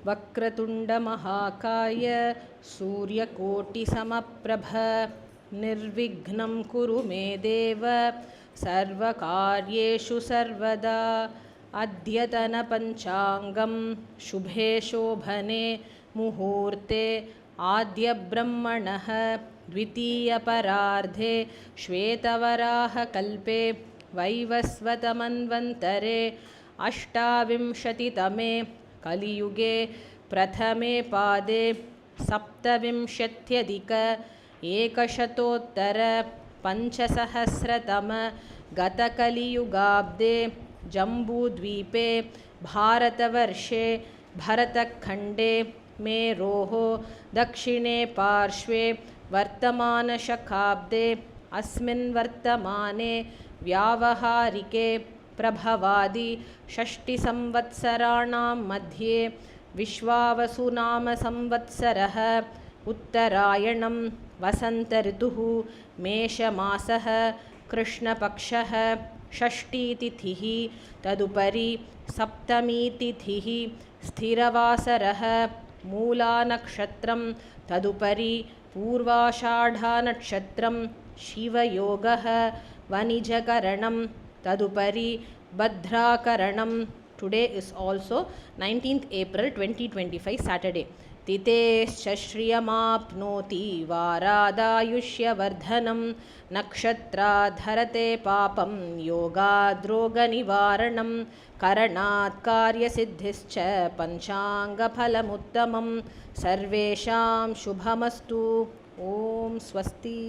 वक्रतुण्डमहाकाय सूर्यकोटिसमप्रभ निर्विघ्नं कुरु मे देव सर्वकार्येषु सर्वदा। अद्यतनपञ्चाङ्गं शुभे शोभने मुहूर्ते आद्यब्रह्मणः द्वितीयपरार्धे श्वेतवराहकल्पे वैवस्वतमन्वन्तरे अष्टाविंशतितमे कलियुगे प्रथमे पादे सप्तविंशत्यधिक एकशतोत्तर पञ्चसहस्रतम गतकलियुगाब्दे जम्बूद्वीपे भारतवर्षे भरतखण्डे मेरोः दक्षिणे पार्श्वे वर्तमानशकाब्दे अस्मिन् वर्तमाने व्यावहारिके प्रभवादि षष्टिसंवत्सराणां मध्ये विश्वावसुनामसंवत्सरः उत्तरायणं वसन्तऋतुः मेषमासः कृष्णपक्षः षष्ठीतिथिः तदुपरि सप्तमीतिथिः स्थिरवासरः मूलानक्षत्रं तदुपरि पूर्वाषाढानक्षत्रं शिवयोगः वनिजकरणं तदुपरि भद्राकरणं. Today is also 19th April 2025 Saturday. तिथेश्च श्रियमाप्नोति वारादायुष्यवर्धनं नक्षत्राधरते पापं योगाद्रोगनिवारणं करणात् कार्यसिद्धिश्च पञ्चाङ्गफलमुत्तमं सर्वेषां शुभमस्तु. ओम स्वस्ति.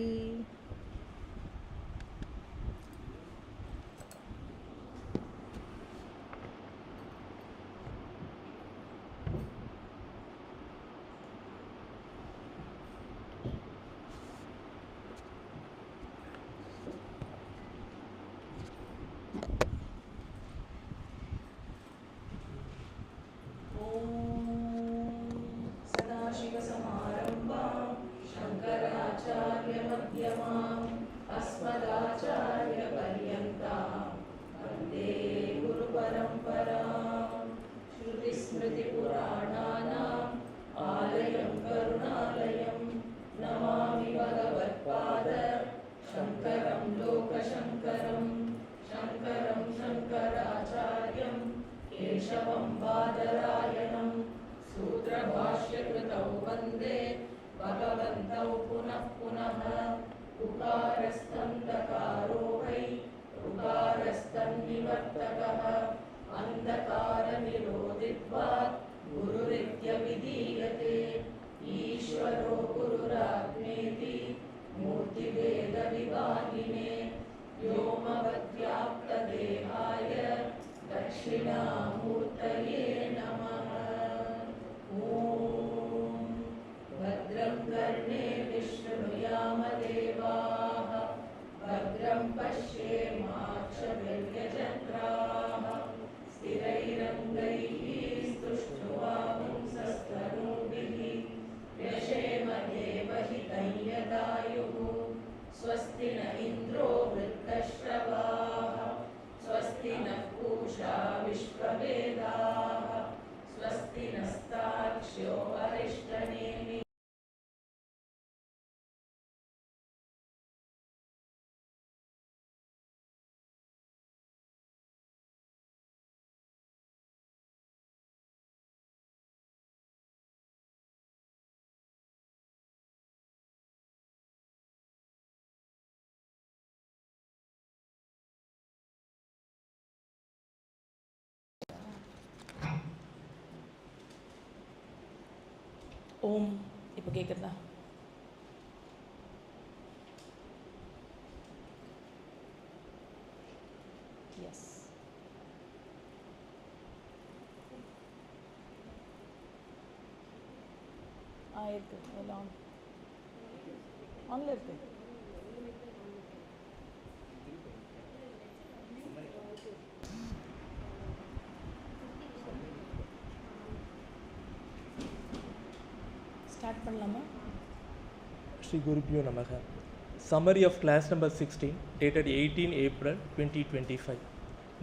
ஓம். இப்போ கேட்குறதா? எஸ். இருக்கு. எல்லாம் ஆன்ல இருக்கு. ஸ்டார்ட் பண்ணலாமா? Shri Gurubhyo Namaha. Summary of class number 16 dated 18 April 2025.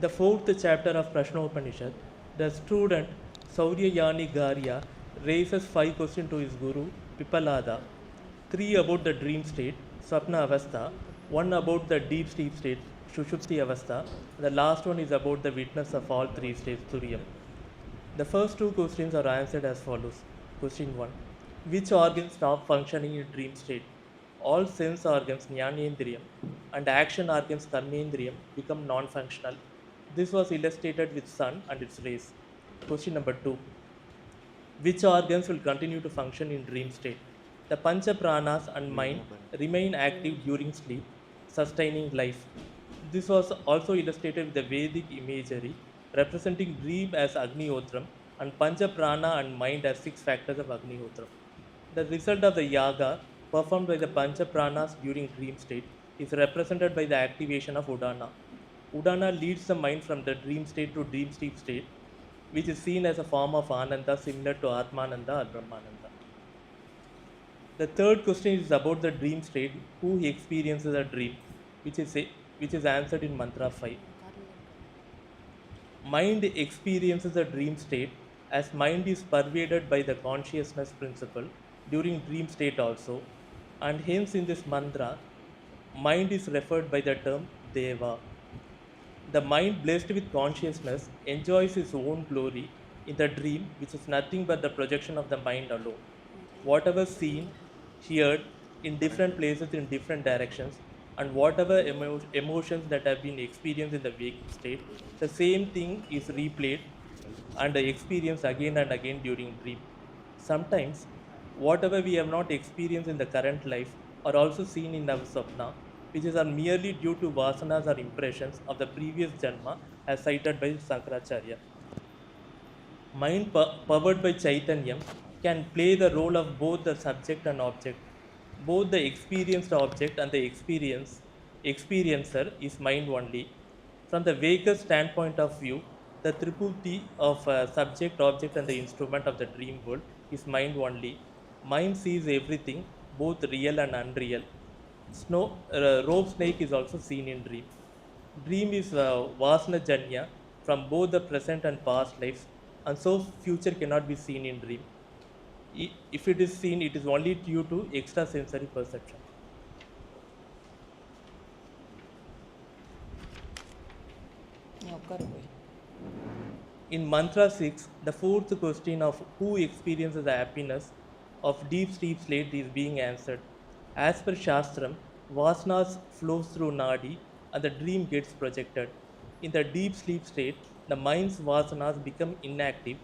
The fourth chapter of PRASHNA UPANISHAD. The student Sauryayani Garya raises 5 questions to his guru Pipalada. 3 about the dream state, Swapna Avastha, 1 about the deep sleep state, Shushupti Avastha. The last one is about the witness of all 3 states, Turyam. The first 2 questions are answered as follows. Question 1. Which organs stop functioning in dream state? All sense organs, Jnanendriyam, and action organs, Karmendriyam, become non-functional. This was illustrated with sun and its rays. Question number 2. Which organs will continue to function in dream state? The Pancha Pranas and mind remain active during sleep, sustaining life. This was also illustrated with the Vedic imagery representing dream as Agnihotram and Pancha Prana and mind as 6 factors of Agnihotram. The result of the yaga performed by the Pancha Pranas during dream state is represented by the activation of Udana. Udana leads the mind from the dream state to dream sleep state, which is seen as a form of Ananda similar to Atmananda or Brahmananda. The third question is about the dream state, who experiences a dream, which is answered in Mantra 5. Mind experiences a dream state as mind is pervaded by the consciousness principle during dream state also, and hence in this mantra, mind is referred by the term Deva. The mind blessed with consciousness enjoys its own glory in the dream, which is nothing but the projection of the mind alone. Whatever seen, heard in different places in different directions, and whatever emotions that have been experienced in the waking state, the same thing is replayed and experienced again and again during dream. Sometimes, whatever we have not experienced in the current life are also seen in our sapna, which is merely due to vasanas or impressions of the previous janma, as cited by Sankaracharya. Mind powered by Chaitanyam can play the role of both the subject and object. Both the experienced object and the experiencer is mind only. From the Vega's standpoint of view, the tripurti of subject, object, and the instrument of the dream world is mind only. Mind sees everything, both real and unreal. Rope snake is also seen in dream. Dream is Vasana Janya from both the present and past lives, and so future cannot be seen in dream. If it is seen, it is only due to extrasensory perception. In Mantra 6, the fourth question of who experiences the happiness of deep sleep state is being answered. As per Shastram, Vasanas flows through Nadi and the dream gets projected. In the deep sleep state, the mind's Vasanas become inactive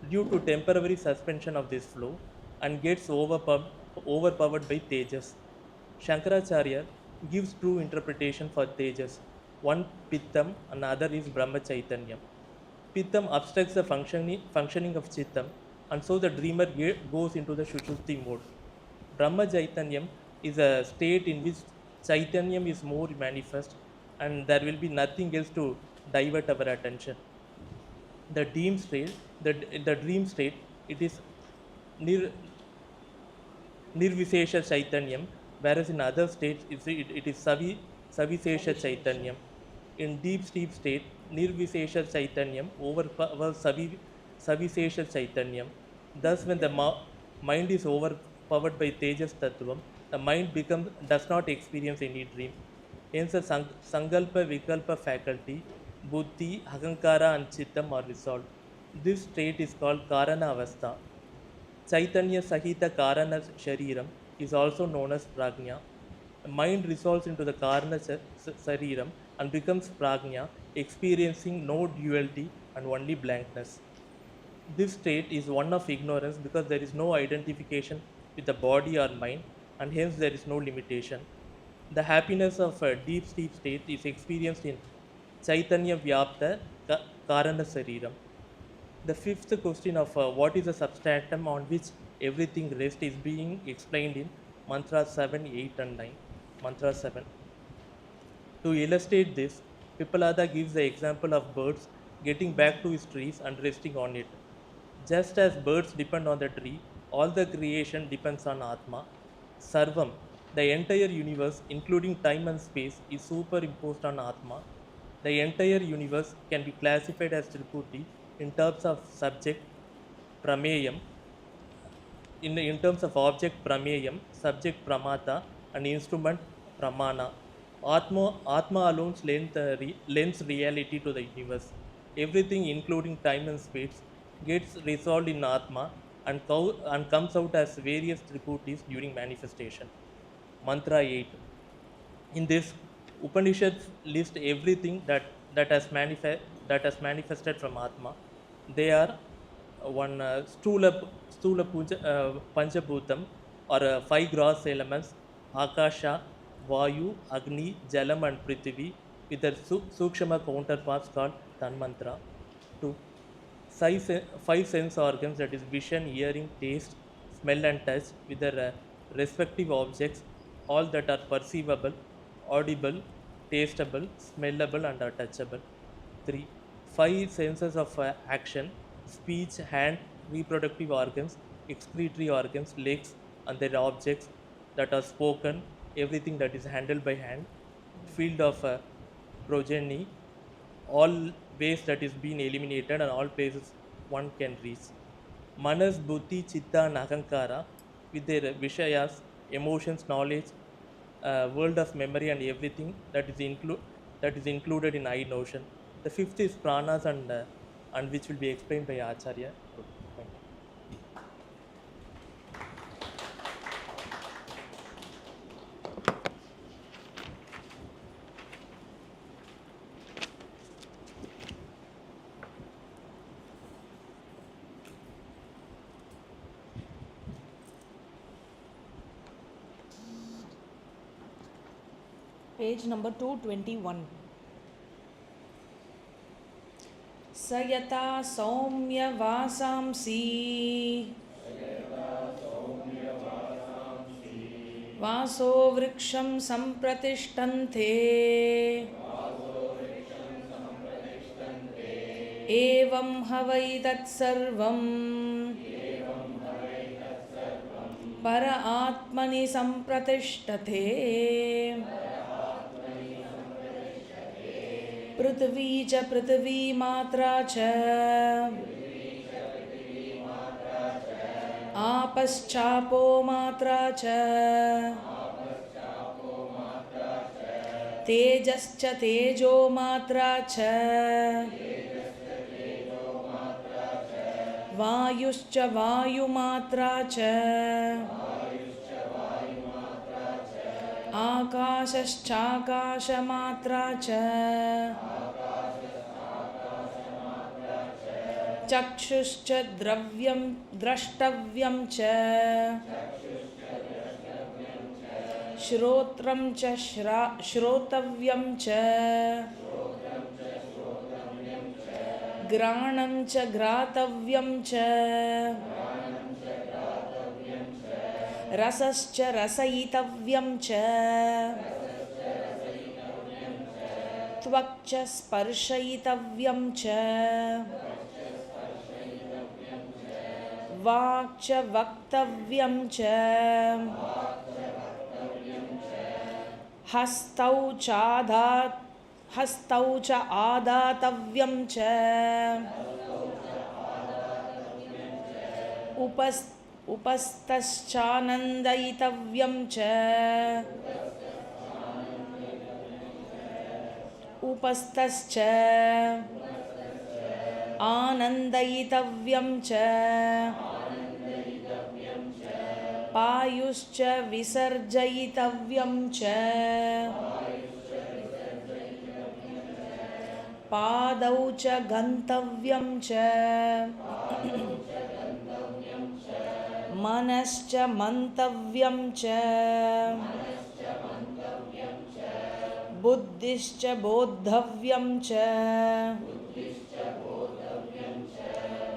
due to temporary suspension of this flow and gets overpowered by Tejas. Shankaracharya gives true interpretation for Tejas. One Pittam, another is Brahma Chaitanyam. Pittam obstructs the functioning of Chittam, and so the dreamer goes into the Shushupti mode. Brahma Chaitanyam is a state in which Chaitanyam is more manifest and there will be nothing else to divert our attention. The dream state, the dream state, it is Nirvishesha Chaitanyam, whereas in other states it is Savisesha Chaitanyam. In deep sleep state, Nirvishesha Chaitanyam overpowers Savisesha Chaitanyam. Thus, when the mind is overpowered by Tejas Tattvam, the mind does not experience any dream. Hence, the Sankalpa Vikalpa faculty, Buddhi, Hakankara, and Chittam are resolved. This state is called Karana Avastha. Chaitanya Sahita Karana Shariram is also known as Prajna. The mind resolves into the Karana Shariram and becomes Prajna, experiencing no duality and only blankness. This state is one of ignorance because there is no identification with the body or mind, and hence there is no limitation. The happiness of a deep sleep state is experienced in Chaitanya Vyapta Karana Shariram. The fifth question of what is the substratum on which everything rests is being explained in Mantra 7, 8, and 9. Mantra 7. To illustrate this, Pipalada gives the example of birds getting back to its trees and resting on it. Just as birds depend on the tree, all the creation depends on Atma. Sarvam, the entire universe, including time and space, is superimposed on Atma. The entire universe can be classified as Tripurti in terms of subject, prameyam. In terms of object prameyam, subject pramata, and instrument pramana. Atma alone lends reality to the universe. Everything, including time and space, gets resolved in Atma and comes out as various triputis during manifestation. Mantra 8. In this, Upanishads list everything that has manifested from Atma. They are one Panchabhutam, or five gross elements: Akasha, Vayu, Agni, Jalam, and Prithvi, with their Sukshama counterparts called Tanmantra. 2. Five sense organs, that is vision, hearing, taste, smell, and touch, with their respective objects, all that are perceivable, audible, tasteable, smellable, and are touchable. 3. Five senses of action: speech, hand, reproductive organs, excretory organs, legs, and their objects that are spoken, everything that is handled by hand. Field of progeny, all ways that is being eliminated and all places one can reach. Manas, Buddhi, Chitta, and Ahankara, with their Vishayas, emotions, knowledge, world of memory, and everything that is included in I notion. The fifth is Pranas, and which will be explained by Acharya today. Thank you. Page number 221. Sayata Saumya Vasamsi Vaso Vriksham Sampratishtante Evam Havai Tat Sarvam Para Atmani Sampratishtate Prithvi cha prithvi matra cha Apaschapo matra cha Tejascha tejo matra cha Vayuscha vayu matra cha Akashascha akasha matra cha Chakshuscha dravyam drashtavyam cha Shrotram cha shrotavyam cha Granam cha gratavyam cha Rasascha rasaitavyam cha Tvakcha sparshaitavyam cha Vakcha vaktavyam cha Hastau cha adatavyam cha Upastaschanandaitavyam cha Upastascha Anandaitavyam cha Payuscha visarjaitavyam cha Padau cha gantavyam cha Manascha mantavyam cha Buddhischa bodhavyam cha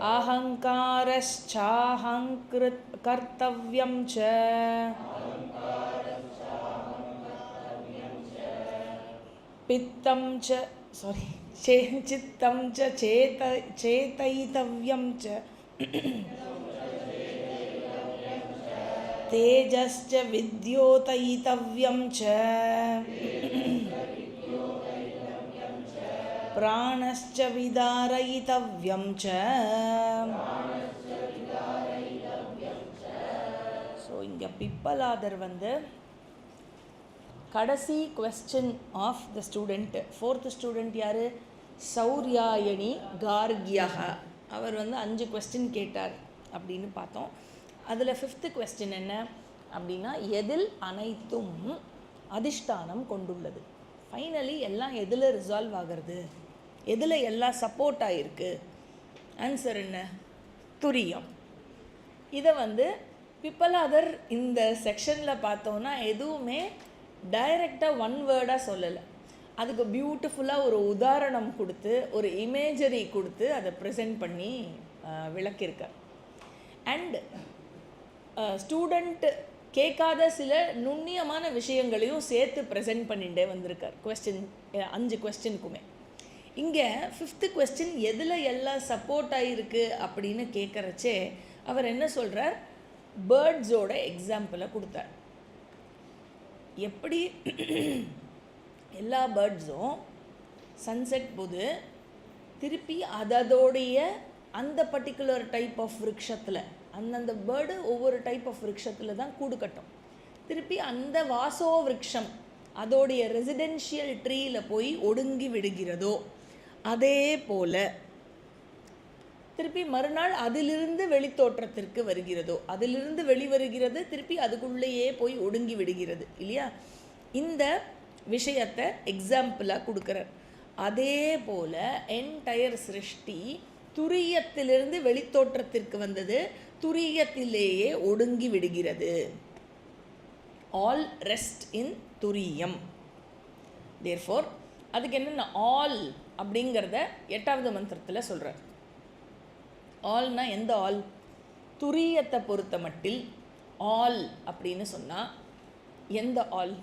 Ahankarascha kartavyam cha Pittam cha Chittam cha cetaitavyam cha Tejascha vidyotaitavyam cha Pranascha vidaraitavyam cha இங்கே பிப்பலாதர் வந்து கடைசி question of the student, 4th student யார்? சௌர்யாயணி கார்கியக. அவர் வந்து 5 question கேட்டார் அப்படின்னு பார்த்தோம். அதில் 5th கொஸ்டின் என்ன அப்படின்னா, எதில் அனைத்தும் அதிஷ்டானம் கொண்டுள்ளது? ஃபைனலி எல்லாம் எதில் ரிசால்வ் ஆகிறது, எதில் எல்லாம் சப்போர்ட் ஆகிருக்கு? ஆன்சர் என்ன? துரியம். இதை வந்து பிப்பலாதர் இந்த செக்ஷனில் பார்த்தோன்னா எதுவுமே டைரெக்டாக ஒன் வேர்டாக சொல்லலை. அதுக்கு பியூட்டிஃபுல்லாக ஒரு உதாரணம் கொடுத்து, ஒரு இமேஜரி கொடுத்து அதை ப்ரெசென்ட் பண்ணி விளக்கியிருக்கார். அண்ட் ஸ்டூடெண்ட் கேட்காத சில நுண்ணியமான விஷயங்களையும் சேர்த்து ப்ரெசென்ட் பண்ணிகிட்டே வந்திருக்கார் கொஸ்டின், 5 கொஸ்டினுக்குமே. இங்கே 5th கொஸ்டின் எதில் எல்லாம் சப்போர்ட் ஆகிருக்கு அப்படின்னு கேட்குறச்சே அவர் என்ன சொல்கிறார்? பேர்ட்ஸோட எக்ஸாம்பிளை கொடுத்தார். எப்படி எல்லா பேர்ட்ஸும் சன்செட் போது திருப்பி அதோடைய அந்த பர்டிகுலர் டைப் ஆஃப் விருட்சத்தில், அந்தந்த பேர்டு ஒவ்வொரு டைப் ஆஃப் விருட்சத்தில் தான் கூடு கட்டும். திருப்பி அந்த வாசோ விருட்சம் அதோடைய ரெசிடென்ஷியல் ட்ரீயில் போய் ஒடுங்கி விடுகிறதோ, அதே போல் திருப்பி மறுநாள் அதிலிருந்து வெளித்தோற்றத்திற்கு வருகிறதோ, அதிலிருந்து வெளிவருகிறது, திருப்பி அதுக்குள்ளேயே போய் ஒடுங்கி விடுகிறது இல்லையா? இந்த விஷயத்தை எக்ஸாம்பிளாக கொடுக்குறார். அதே போல் என்டையர் சிருஷ்டி துரியத்திலிருந்து வெளித்தோற்றத்திற்கு வந்தது, துரியத்திலேயே ஒடுங்கி விடுகிறது. ஆல் ரெஸ்ட் இன் துரியம். தேர்ஃபோர் அதுக்கு என்னென்ன ஆல் அப்படிங்கிறத 8வது மந்திரத்தில் சொல்கிறார். ஆல்னா எந்த ஆல்? துரியத்தை பொறுத்த மட்டில் ஆல் அப்படின்னு சொன்னால் எந்த all?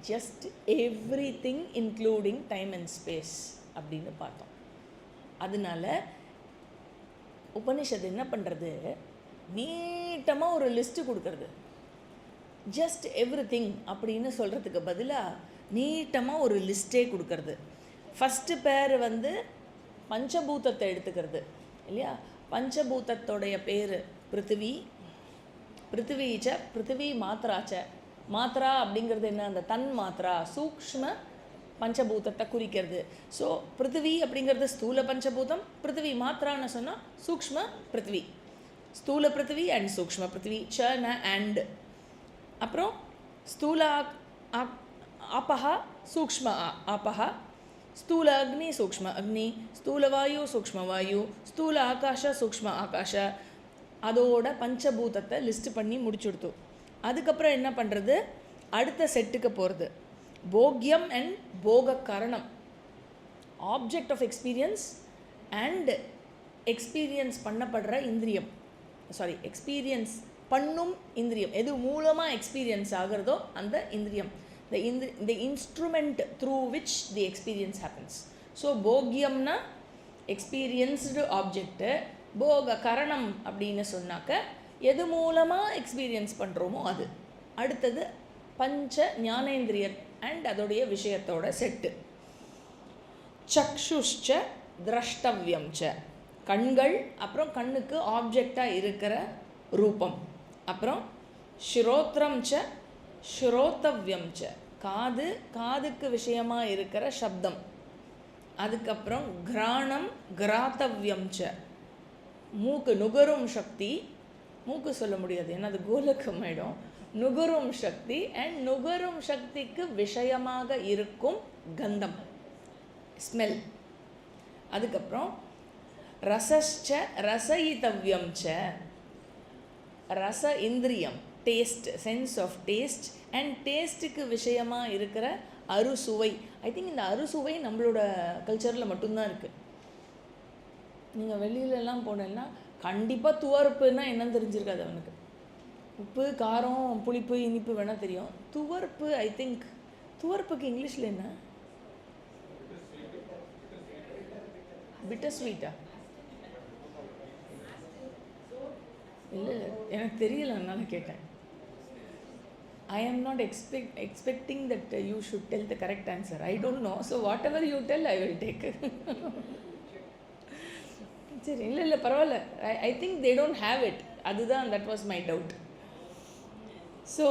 Just every thing including time and space அப்படின்னு பார்த்தோம். அதனால உபனிஷத் என்ன பண்ணுறது, நீட்டமாக ஒரு லிஸ்ட்டு கொடுக்கறது. ஜஸ்ட் எவ்ரி திங் அப்படின்னு சொல்கிறதுக்கு பதிலாக நீட்டமாக ஒரு லிஸ்ட்டே கொடுக்கறது. ஃபஸ்ட்டு பேர் வந்து பஞ்சபூதத்தை எடுத்துக்கிறது இல்லையா? பஞ்சபூதத்தோடைய பேர் பிருத்திவி, பிருத்திவீச்ச, பிருத்திவி மாத்ராச்ச. மாத்ரா அப்படிங்கிறது என்ன? அந்த தன் மாத்ரா, சூக்ஷ்ம பஞ்சபூதத்தை குறிக்கிறது. ஸோ பிருத்திவி அப்படிங்கிறது ஸ்தூல பஞ்சபூதம், பிருத்திவி மாத்ரான்னு சொன்னால் சூக்ஷ்ம பிருத்திவி, ஸ்தூல பிருத்திவி அண்ட் சூக்ஷ்ம பிருத்திவி, சன அண்ட். அப்புறம் ஸ்தூல ஆபஹா, சூக்ஷ்ம ஆபஹா, ஸ்தூல அக்னி, சூக்ஷ்ம அக்னி, ஸ்தூல வாயு, சூக்ஷ்ம வாயு, ஸ்தூல ஆகாஷ, சூக்ஷ்ம ஆகாஷ. அதோட பஞ்சபூதத்தை லிஸ்ட் பண்ணி முடிச்சுடுத்து. அதுக்கப்புறம் என்ன பண்ணுறது? அடுத்த செட்டுக்கு போகிறது. போக்யம் அண்ட் போக கரணம், object of experience and experience பண்ணப்படுற இந்திரியம், சாரி எக்ஸ்பீரியன்ஸ் பண்ணும் இந்திரியம், எது மூலமாக எக்ஸ்பீரியன்ஸ் ஆகிறதோ அந்த இந்திரியம், the instrument through which the experience happens. So போக்யம்னா எக்ஸ்பீரியன்ஸ்டு ஆப்ஜெக்ட்டு, போக கரணம் அப்படின்னு சொன்னாக்க எது மூலமாக எக்ஸ்பீரியன்ஸ் பண்ணுறோமோ அது. அடுத்தது பஞ்ச ஞானேந்திரிய அண்ட் அதோடைய விஷயத்தோட செட்டு. சக்ஷுஷ்ச திரஷ்டவ்யம் ச, கண்கள், அப்புறம் கண்ணுக்கு ஆப்ஜெக்டாக இருக்கிற ரூபம். அப்புறம் ஸ்ரோத்ரம் ச ஸ்ரோத்தவ்யம் ச, காது, காதுக்கு விஷயமாக இருக்கிற சப்தம். அதுக்கப்புறம் கிராணம் கிராத்தவ்யம் ச, மூக்கு நுகரும் சக்தி, மூக்கு சொல்ல முடியாது ஏன்னா அது கோலக்கம் ஆயிடும், நுகரும் சக்தி அண்ட் நுகரும் சக்திக்கு விஷயமாக இருக்கும் கந்தம், ஸ்மெல். அதுக்கப்புறம் ரசஸ்ச ரசயிதவ்யம் ச, ரச இந்திரியம், taste, sense of taste and டேஸ்ட்டுக்கு விஷயமாக இருக்கிற அறுசுவை. ஐ திங்க் இந்த அறுசுவை நம்மளோட கல்ச்சரில் மட்டும்தான் இருக்குது. நீங்கள் வெளியிலலாம் போனேன்னா கண்டிப்பாக துவர்ப்புன்னா என்னன்னு தெரிஞ்சிருக்காது அவனுக்கு. உப்பு, காரம், புளிப்பு, இனிப்பு வேணால் தெரியும். துவர்ப்பு, ஐ திங்க் துவர்ப்புக்கு இங்கிலீஷில் என்ன? பிட்டர் ஸ்வீட்டா? இல்லை எனக்கு தெரியல, அதனால கேட்டேன். I am not expecting that you should tell the correct answer. I don't know. So whatever you tell, I will take. சரி, இல்லை பரவாயில்ல. I think they don't have it. அதுதான், that was my doubt. So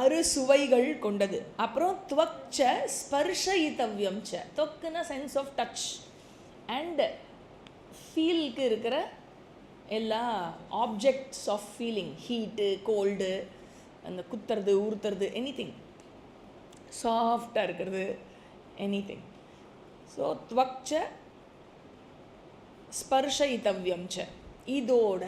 அறுசுவைகள் கொண்டது. அப்புறம் துவக்ச ஸ்பர்ஷயித்தவ்யம் ச. தொக்குன்னா சென்ஸ் ஆஃப் டச் அண்ட் ஃபீலுக்கு இருக்கிற எல்லா objects of feeling, heat, cold, அந்த குத்துறது, ஊறுத்துறது, எனிதிங் சாஃப்டாக இருக்கிறது, எனிதிங். ஸோ துவக்ச ஸ்பர்ஷயித்தவ்யம் ச. இதோட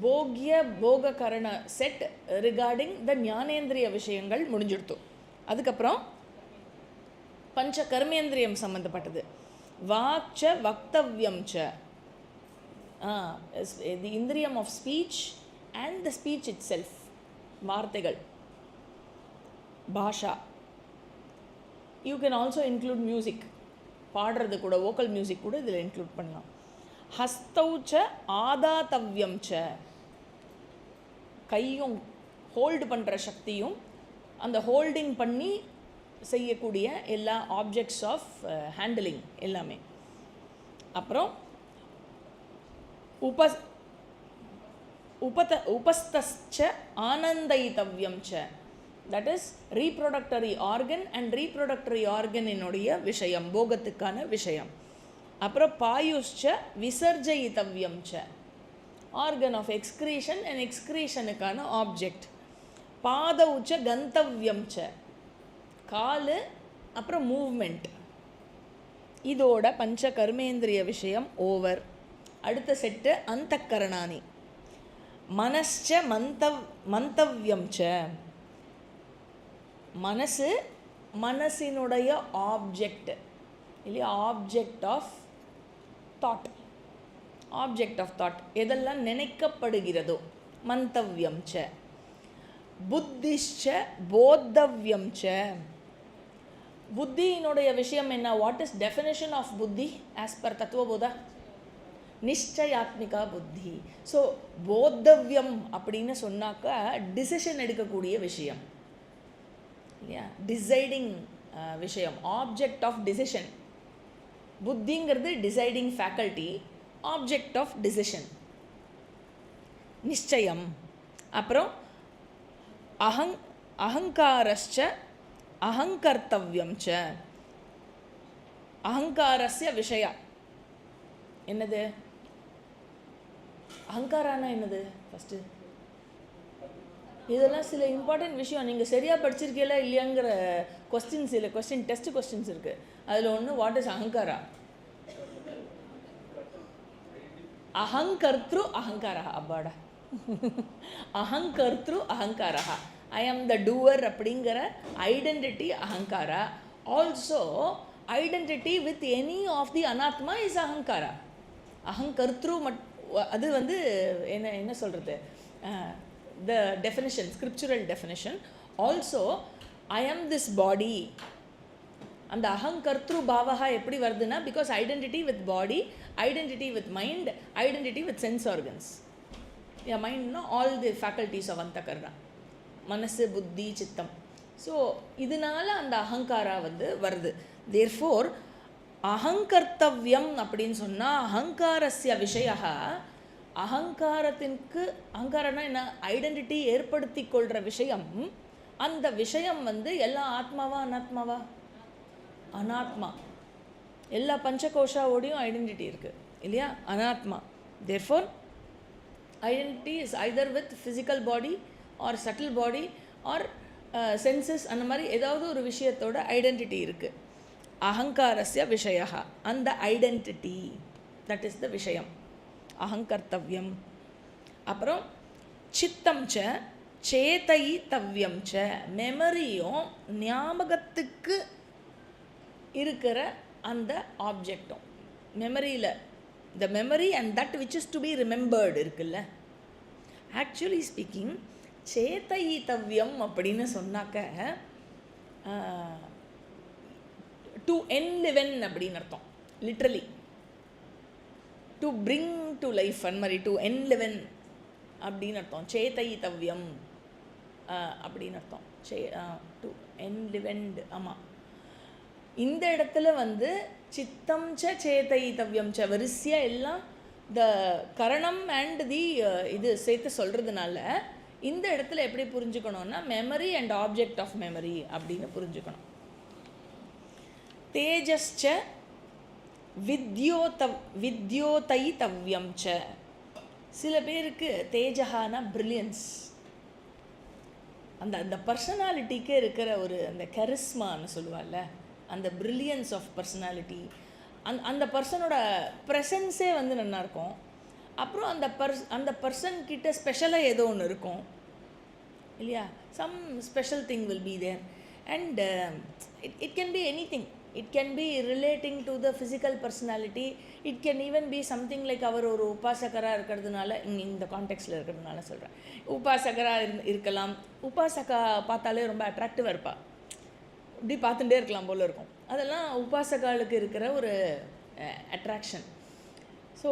போக்ய போககரண செட் ரிகார்டிங் த ஞானேந்திரிய விஷயங்கள் முடிஞ்சிடுத்து. அதுக்கப்புறம் பஞ்ச கர்மேந்திரியம் சம்மந்தப்பட்டது. வாக்ச வக்தவ்யம் ச, தி இந்திரியம் of speech and the speech itself, வார்த்தைகள், பாஷா. You can also include music, பாடுறது கூட, வோக்கல் மியூசிக் கூட இதில் இன்க்ளூட் பண்ணலாம். ஹஸ்தௌச்ச ஆதாத்தவ்யம் ச, கையும் ஹோல்டு பண்ணுற சக்தியும் அந்த ஹோல்டிங் பண்ணி செய்யக்கூடிய எல்லா ஆப்ஜெக்ட்ஸ் ஆஃப் ஹேண்டிலிங் எல்லாமே. அப்புறம் உபஸ்தஸ்ச ஆனந்தயித்தவ்யம் ச, that is reproductory organ and reproductory ஆர்கனினுடைய விஷயம், போகத்துக்கான விஷயம். அப்புறம் பாயுஷ்ச விசர்ஜயித்தவ்யம் ச, ஆர்கன் ஆஃப் எக்ஸ்கிரீஷன் அண்ட் எக்ஸ்கிரீஷனுக்கான ஆப்ஜெக்ட். பாதௌச்ச கந்தவ்யம் ச, காலு, அப்புறம் மூவ்மெண்ட். இதோட பஞ்ச கர்மேந்திரிய விஷயம் ஓவர். அடுத்த செட்டு அந்தக்கரணானி. மனஸ்ச மந்தவ்யம் ச, மனசு, மனசினுடைய ஆப்ஜெக்ட் இல்லையா, object of thought, object of thought, எதெல்லாம் நினைக்கப்படுகிறதோ மந்தவ்யம் ச. புத்திஷ்ச போத்தவ்யம் ச, புத்தியினுடைய விஷயம் என்ன? வாட் இஸ் டெஃபினேஷன் ஆஃப் புத்தி ஆஸ் பர் தத்துவபோதா? நிச்சயாத்மிகா புத்தி. ஸோ போத்தவ்யம் அப்படின்னு சொன்னாக்கா டிசிஷன் எடுக்கக்கூடிய விஷயம் இல்லையா, டிசைடிங் விஷயம், ஆப்ஜெக்ட் ஆஃப் டிசிஷன். புத்திங்கிறது deciding faculty, object of decision நிச்சயம். அப்புறம் அகங்காரஸ்ச அகங்கர்த்தவ்யம் ச, அகங்காரஸ்ய விஷய. என்னது அகங்காரானா? என்னது ஃபஸ்ட்டு இதெல்லாம் சில இம்பார்ட்டன்ட் விஷயம். நீங்கள் சரியாக படிச்சிருக்கீங்களா இல்லையாங்கிற கொஸ்டின்ஸ், இல்லை கொஸ்டின் டெஸ்ட் கொஸ்டின்ஸ் இருக்குது. அதில் ஒன்று வாட் இஸ் அகங்காரா? அகங்கர்த்ரு அகங்காரா. அப்பாடா, அகங்கர்த்ரு அகங்காரா. ஐ ஆம் த டூவர் அப்படிங்கிற ஐடென்டிட்டி அகங்காரா. Also identity with any of the அனாத்மா இஸ் அகங்காரா. அகங்கர்த்ரு அது வந்து என்ன சொல்கிறது, the definition, scriptural definition. Also, I am this body. அந்த அகங்கர்த்ரு பாவகா எப்படி வருதுன்னா, because identity with body, identity with mind, identity with sense organs. மைண்ட்னா ஆல் தி ஃபேக்கல்ட்டிஸ் ஆஃப் அந்தகரணா, மனசு, புத்தி, சித்தம். ஸோ இதனால அந்த அகங்காரா வந்து வருது. தேர்ஃபோர் அகங்கர்த்தவ்யம் அப்படின்னு சொன்னால் அகங்காரஸ்ய விஷயா, அகங்காரத்திற்கு, அகங்காரம்னா என்ன, ஐடென்டிட்டி ஏற்படுத்தி கொள்கிற விஷயம். அந்த விஷயம் வந்து எல்லா ஆத்மாவா அனாத்மாவா? அனாத்மா. எல்லா பஞ்சகோஷாவோடையும் ஐடென்டிட்டி இருக்குது இல்லையா, அனாத்மா. Therefore identity is either with physical body or subtle body or senses, அந்த மாதிரி ஏதாவது ஒரு விஷயத்தோட ஐடென்டிட்டி இருக்குது. அகங்காரஸ்ய விஷயா, அந்த ஐடென்டிட்டி, தட் இஸ் த விஷயம், அகங்கர்த்தவ்யம். அப்புறம் சித்தம் ச சேதயித்தவ்யம் ச, மெமரியும் ஞாபகத்துக்கு இருக்கிற அந்த ஆப்ஜெக்டும். மெமரியில் the memory and that which is to be remembered இருக்குல்ல. ஆக்சுவலி ஸ்பீக்கிங் சேதயித்தவ்யம் அப்படின்னு சொன்னாக்க டு என்லிவன் அப்படின்னு அர்த்தம். Literally to bring to life, அந்த மாதிரி டு என்லிவன் அப்படின்னு அர்த்தம். சேதயித்தவ்யம் அப்படின்னு அர்த்தம். To enlivened. ஆமாம், இந்த இடத்துல வந்து சித்தம் ச சேதயித்தவ்யம் ச, வரிசையாக எல்லாம் த கரணம் அண்ட் தி இது சேர்த்து சொல்கிறதுனால இந்த இடத்துல எப்படி புரிஞ்சுக்கணும்னா memory and object of memory அப்படின்னு புரிஞ்சுக்கணும். தேஜஸ்ச வித்யோதைத்தவ்யம் ச. சில பேருக்கு தேஜகான பிரில்லியன்ஸ், அந்த அந்த பர்சனாலிட்டிக்கு இருக்கிற ஒரு அந்த கரிஸ்மான்னு சொல்லுவாள்ல, அந்த பிரில்லியன்ஸ் ஆஃப் பர்சனாலிட்டி, அந்த பர்சனோட ப்ரெசன்ஸே வந்து நல்லாயிருக்கும். அப்புறம் அந்த பர்சன் கிட்ட ஸ்பெஷலாக ஏதோ ஒன்று இருக்கும் இல்லையா, some special thing will be there. And it can be anything. It can be relating to the physical personality. It can even be something like அவர் ஒரு உபாசகராக இருக்கிறதுனால, இந்த கான்டெக்ஸ்டில் இருக்கிறதுனால சொல்கிறேன், உபாசகராக இருக்கலாம். உபாசகா பார்த்தாலே ரொம்ப அட்ராக்டிவாக இருப்பாள், இப்படி பார்த்துட்டே இருக்கலாம் போல் இருக்கும். அதெல்லாம் உபாசகாலுக்கு இருக்கிற ஒரு அட்ராக்ஷன். ஸோ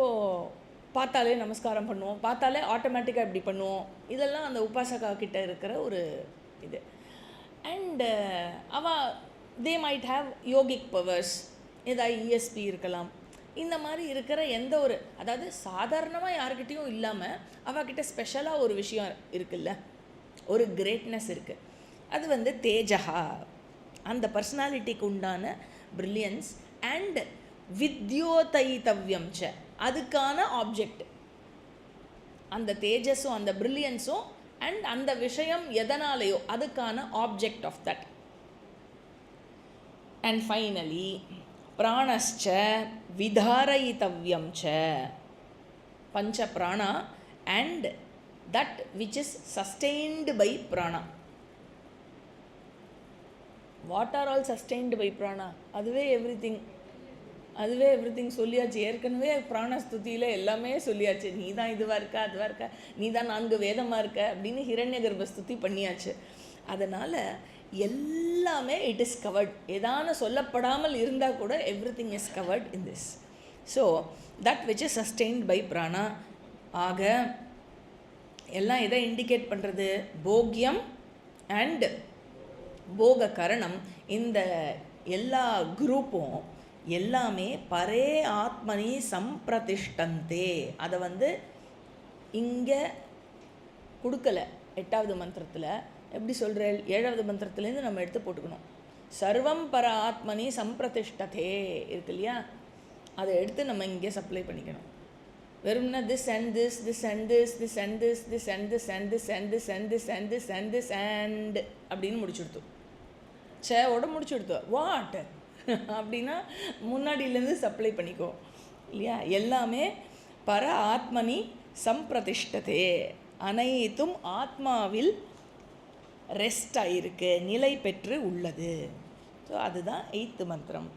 பார்த்தாலே நமஸ்காரம் பண்ணுவோம், பார்த்தாலே ஆட்டோமேட்டிக்காக இப்படி பண்ணுவோம். இதெல்லாம் அந்த உபாசகா கிட்ட இருக்கிற ஒரு இது. And they might have yogic powers, ஏதாவது இஎஸ்பி இருக்கலாம். இந்த மாதிரி இருக்கிற எந்த ஒரு, அதாவது சாதாரணமாக யாருக்கிட்டேயும் இல்லாமல் அவகிட்ட ஸ்பெஷலாக ஒரு விஷயம் இருக்குல்ல, ஒரு கிரேட்னஸ் இருக்குது. அது வந்து தேஜகா, அந்த பர்சனாலிட்டிக்கு உண்டான பிரில்லியன்ஸ். அண்ட் வித்யோதைத்தவ்யம் ச, அதுக்கான ஆப்ஜெக்ட், அந்த தேஜஸும் அந்த பிரில்லியன்ஸும் அண்ட் அந்த விஷயம் எதனாலேயோ அதுக்கான object of that. And finally பிராணஸ்ச விதாரயித்தவ்யம் ச, பஞ்ச பிராணா and that which is sustained by பிராணா. What are all sustained by பிராணா? அதுவே எவ்ரி திங் சொல்லியாச்சு. ஏற்கனவே பிராணஸ்துதியில் எல்லாமே சொல்லியாச்சு. நீ தான் இதுவாக இருக்க, அதுவாக இருக்க, நீ தான் 4 வேதமாக இருக்க அப்படின்னு ஹிரண்ய கர்ப்பஸ்துதி பண்ணியாச்சு. அதனால் எல்லாமே இட் இஸ் கவர்ட். ஏதான சொல்லப்படாமல் இருந்தால் கூட everything is covered in this. So that which is sustained by பிராணா. ஆக எல்லாம் எதை இண்டிகேட் பண்ணுறது? போக்யம் அண்ட் போக கரணம். இந்த எல்லா குரூப்பும் எல்லாமே பரே ஆத்மனி சம்பிரதிஷ்டந்தே. அதை வந்து இங்கே கொடுக்கல. 8வது மந்திரத்தில் எப்படி சொல்கிறேன்? 7வது மந்திரத்துலேருந்து நம்ம எடுத்து போட்டுக்கணும். சர்வம் பர ஆத்மனி சம்பிரதிஷ்டதே இருக்கு இல்லையா, அதை எடுத்து நம்ம இங்கே சப்ளை பண்ணிக்கணும். வெறும்னா this and this, this and this, this and this, this and this and this and this and this and this and this and அப்படின்னு முடிச்சுடுத்தோம். சேவோட முடிச்சுடுத்தோம். வாட் அப்படின்னா முன்னாடியிலேருந்து சப்ளை பண்ணிக்கோ இல்லையா. எல்லாமே பர ஆத்மனி சம்பிரதிஷ்டதே, அனைத்தும் ஆத்மாவில் ரெஸ்ட் ஆகிருக்கு, நிலை பெற்று உள்ளது. ஸோ அதுதான் 8th மந்திரம்.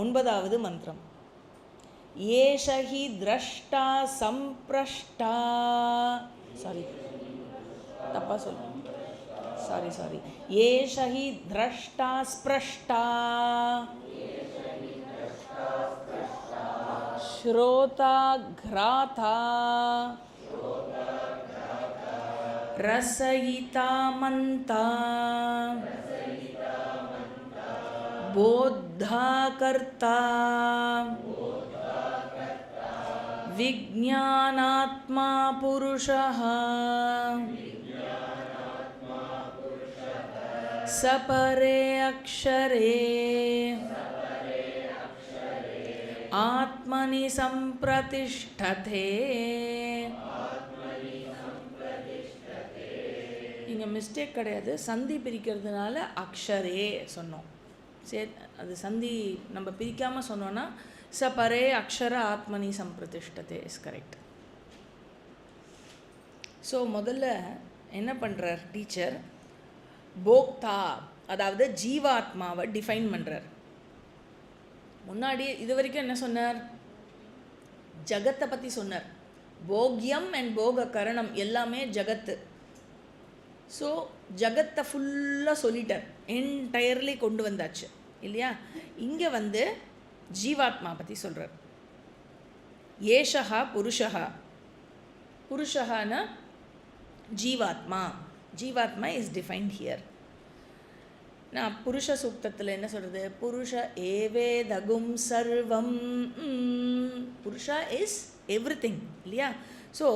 9வது மந்திரம் ஏஷஹி திரஷ்டா சம்பிரஷ்டா, சாரி தப்பா சொல்லுங்க, சாரி ஏஷஹி திரஷ்டா ஸ்பிரஷ்டா ஸ்ரோதா கிராதா ரசயிதா மந்தா போத்தா கர்த்தா விஜ்ஞானாத்மா புருஷः சபரே அக்ஷரே ஆத்மனி சம்பிரதிஷ்டதே. இங்கே மிஸ்டேக் கிடையாது, சந்தி பிரிக்கிறதுனால அக்ஷரே சொன்னோம். சரி, அது சந்தி நம்ம பிரிக்காமல் சொன்னோன்னா சபரே அக்ஷர ஆத்மனி சம்பிரதிஷ்டதே இஸ் கரெக்ட். ஸோ முதல்ல என்ன பண்ணுறார் டீச்சர்? போக்தா, அதாவது ஜீவாத்மாவை டிஃபைன் பண்ணுறார். முன்னாடி இது வரைக்கும் என்ன சொன்னார்? ஜகத்தை பற்றி சொன்னார். போக்யம் அண்ட் போக கரணம் எல்லாமே ஜகத்து. ஸோ ஜகத்தை ஃபுல்லாக சொல்லிட்டார், என்டையர்லி கொண்டு வந்தாச்சு இல்லையா. இங்கே வந்து ஜீவாத்மா பற்றி சொல்கிறார். ஏஷா புருஷா, புருஷான ஜீவாத்மா, ஜீவாத்மா இஸ் டிஃபைன்ட் ஹியர். நான் புருஷ சூக்தத்தில் என்ன சொல்கிறது, புருஷ ஏவேதகும் சர்வம், புருஷா இஸ் எவ்ரி திங் இல்லையா. ஸோ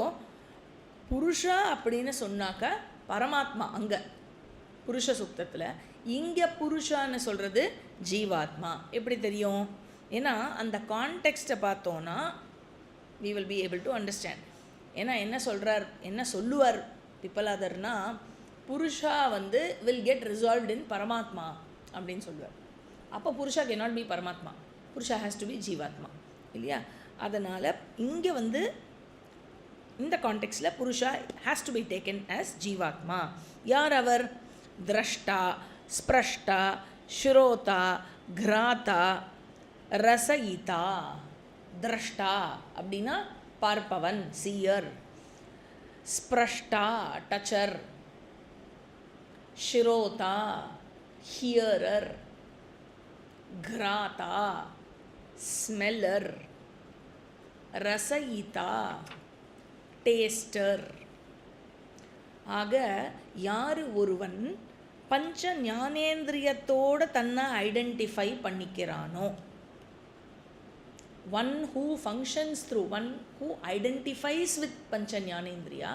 புருஷா அப்படின்னு சொன்னாக்க பரமாத்மா அங்கே புருஷ சூக்தத்தில், இங்கே புருஷான்னு சொல்கிறது ஜீவாத்மா. எப்படி தெரியும்? ஏன்னா அந்த கான்டெக்ஸ்ட்டை பார்த்தோன்னா we will be able to understand. ஏன்னா என்ன சொல்கிறார், என்ன சொல்லுவார் பிப்பலாதர்னா, புருஷா வந்து will get resolved in பரமாத்மா அப்படின்னு சொல்லுவார். அப்போ புருஷா cannot be பரமாத்மா, புருஷா has to be ஜீவாத்மா இல்லையா. அதனால் இங்கே வந்து இந்த கான்டெக்ஸ்டில் புருஷா has to be taken as ஜீவாத்மா. யார் அவர்? திரஷ்டா, ஸ்பிரஷ்டா, ஸ்ரோதா, கிராதா, ரசயிதா. திரஷ்டா அப்படின்னா பார்ப்பவன், சீயர். ஸ்பிரஷ்டா டச்சர், ஸ்ரோதா ஹியரர், கிராதா ஸ்மெல்லர், ரசயிதா டேஸ்டர். ஆக யார் ஒருவன் பஞ்ச ஞானேந்திரியத்தோடு தன்னை ஐடென்டிஃபை பண்ணிக்கிறானோ, one who functions through, one who identifies with pancha jnanendriya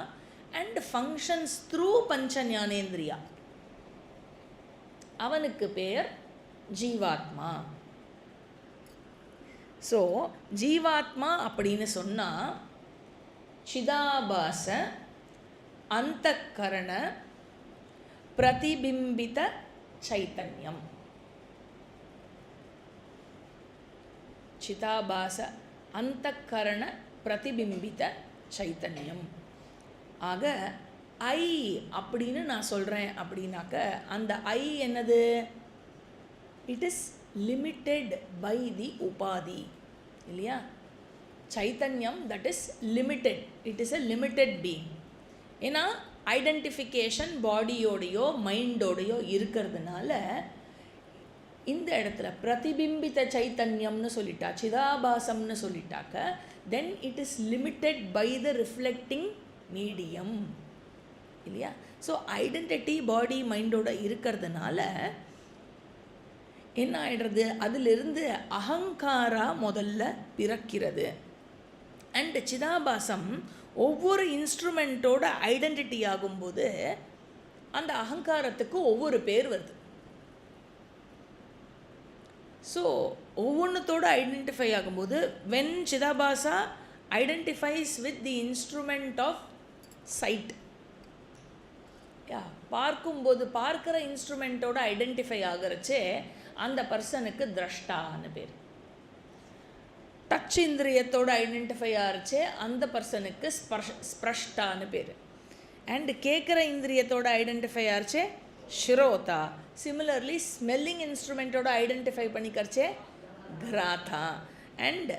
and functions through pancha jnanendriya, avanukku per ஜீவாத்மா. ஸோ ஜீவாத்மா அப்படின்னு சொன்னால் சிதாபாச அந்தக்கரண பிரதிபிம்பித சைத்தன்யம். சிதாபாச அந்தக்கரண பிரதிபிம்பித சைத்தன்யம். ஆக ஐ அப்படின்னு நான் சொல்கிறேன் அப்படின்னாக்க அந்த ஐ என்னது? It is limited by the உபாதி இல்லையா. சைத்தன்யம் that is limited, it is a limited being. ஏன்னா ஐடென்டிஃபிகேஷன் பாடியோடையோ மைண்டோடையோ இருக்கிறதுனால இந்த இடத்துல பிரதிபிம்பித்த சைத்தன்யம்னு சொல்லிட்டா, சிதாபாசம்னு சொல்லிட்டாக்க, then it is limited by the reflecting medium இல்லையா. ஸோ ஐடென்டிட்டி பாடி மைண்டோட இருக்கிறதுனால என்ன ஆகிடுறது? அதிலிருந்து அகங்காரா முதல்ல பிறக்கிறது. அண்ட் சிதாபாசம் ஒவ்வொரு இன்ஸ்ட்ருமெண்ட்டோட ஐடென்டிட்டி ஆகும்போது அந்த அகங்காரத்துக்கு ஒவ்வொரு பேர் வருது. ஸோ ஒவ்வொன்றத்தோடு ஐடென்டிஃபை ஆகும்போது வென் சிதாபாசா identifies with the instrument of sight, பார்க்கும்போது பார்க்குற இன்ஸ்ட்ருமெண்ட்டோட ஐடென்டிஃபை ஆகிறச்சே அந்த பர்சனுக்கு திரஷ்டான்னு பேர். டச் இந்திரியத்தோடு ஐடென்டிஃபை ஆகிறச்சே அந்த பர்சனுக்கு ஸ்பிரஷ்டான்னு பேர். அண்டு கேட்குற இந்திரியத்தோடு ஐடென்டிஃபை ஆகிறச்சே ஸ்ரோதா. சிமிலர்லி ஸ்மெல்லிங் இன்ஸ்ட்ருமெண்ட்டோட ஐடென்டிஃபை பண்ணிக்கிறச்சே கிராதா. அண்ட்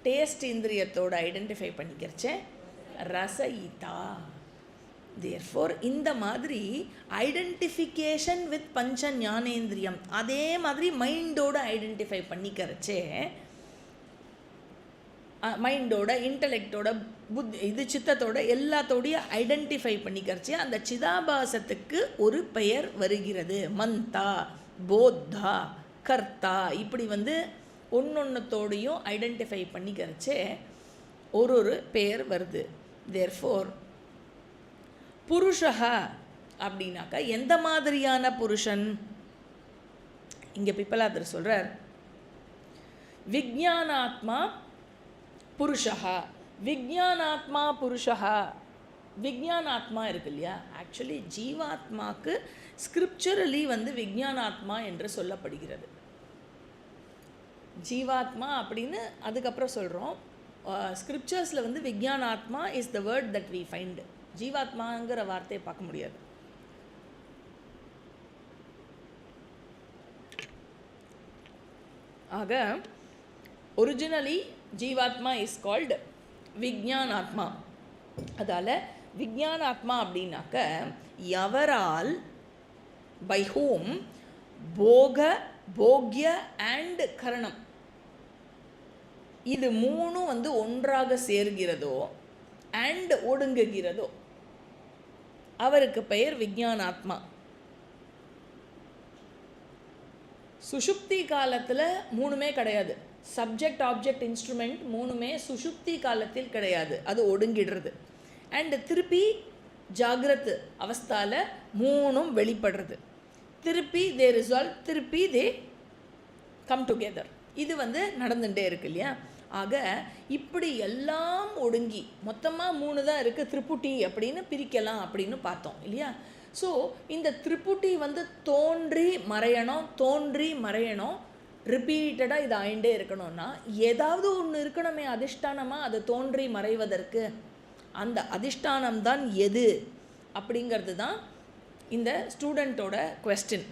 டேஸ்ட் இந்திரியத்தோடு ஐடென்டிஃபை பண்ணிக்கிறச்சே ரசயிதா. தேர்ஃபோர் இந்த மாதிரி ஐடென்டிஃபிகேஷன் வித் பஞ்ச ஞானேந்திரியம் அதே மாதிரி மைண்டோடு ஐடென்டிஃபை பண்ணிக்கிறச்சே, மைண்டோட இன்டலெக்டோட இது சித்தத்தோட எல்லாத்தோடைய ஐடென்டிஃபை பண்ணிக்கிறச்சே அந்த சிதாபாசத்துக்கு ஒரு பெயர் வருகிறது. மந்தா, போத்தா, கர்த்தா, இப்படி வந்து ஒன்றொன்னத்தோடையும் ஐடென்டிஃபை பண்ணிக்கிறச்சே ஒரு பெயர் வருது. தேர்ஃபோர் புருஷா அப்படின்னாக்கா எந்த மாதிரியான புருஷன்? இங்கே பிப்பலாதர் சொல்கிறார், விஜ்ஞானாத்மா புருஷா. விஜ்ஞானாத்மா புருஷா. விஜ்ஞானாத்மா இருக்கு இல்லையா, ஆக்சுவலி ஜீவாத்மாக்கு ஸ்கிரிப்சுரலி வந்து விஜ்ஞானாத்மா என்று சொல்லப்படுகிறது. ஜீவாத்மா அப்படின்னு அதுக்கப்புறம் சொல்கிறோம். ஸ்கிரிப்சர்ஸில் வந்து விஜ்ஞானாத்மா is the word that we find. ஜீவாத்மாங்கிற வார்த்தையை பார்க்க முடியாது. ஆக ஒரிஜினலி ஜீவாத்மா இஸ் கால்டு விஜ்ஞானாத்மா. அதால் விஜ்ஞானாத்மா அப்படின்னாக்க எவரால், பை ஹூம், போக்ய அண்ட் கரணம் இது மூணும் வந்து ஒன்றாக சேர்கிறதோ அண்ட் ஒடுங்குகிறதோ அவருக்கு பெயர் விஜ்ஞானாத்மா. சுஷுப்தி காலத்தில் மூணுமே கிடையாது. சப்ஜெக்ட் ஆப்ஜெக்ட் இன்ஸ்ட்ருமெண்ட் மூணுமே சுஷுப்தி காலத்தில் கிடையாது, அது ஒடுங்கிடுறது. அண்ட் திருப்பி ஜாகிரத் அவஸ்தாவில் மூணும் வெளிப்படுறது. திருப்பி தே ரிசால்வ், திருப்பி தே கம் டுகெதர். இது நடந்துகிட்டே இருக்கு இல்லையா. ஆக இப்படி எல்லாம் ஒடுங்கி மொத்தமாக மூணு தான் இருக்குது, திரிபுட்டி அப்படின்னு பிரிக்கலாம் அப்படின்னு பார்த்தோம் இல்லையா. ஸோ இந்த திரிபுட்டி தோன்றி மறையணும், தோன்றி மறையணும், ரிப்பீட்டடாக இது ஆயிண்டே இருக்கணும்னா ஏதாவது ஒன்று இருக்கணுமே அதிஷ்டானமாக அது தோன்றி மறைவதற்கு. அந்த அதிஷ்டானம் தான் எது அப்படிங்கிறது தான் இந்த ஸ்டூடெண்ட்டோட குவெஸ்டின்.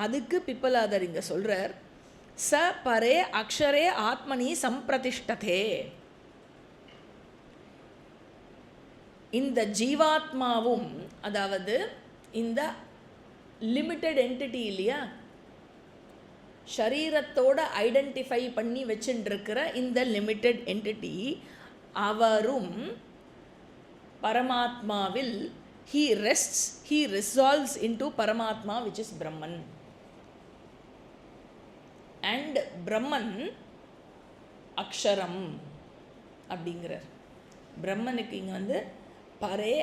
அதுக்கு பிப்பலாதர் இங்கே சொல்கிறார், ச பரே அக்ஷரே ஆத்மனி சம்பிரதிஷ்டதே. இந்த ஜீவாத்மாவும், அதாவது இந்த லிமிட்டட் என்டிட்டி இல்லையா, ஷரீரத்தோட ஐடென்டிஃபை பண்ணி வச்சுட்டுருக்கிற இந்த லிமிட்டட் என்டிட்டி, அவரும் பரமாத்மாவில் he rests, he resolves into Paramatma which is Brahman. And Brahman அக்ஷரம் அப்படிங்கிறார். பிரம்மனுக்கு இங்கே பரே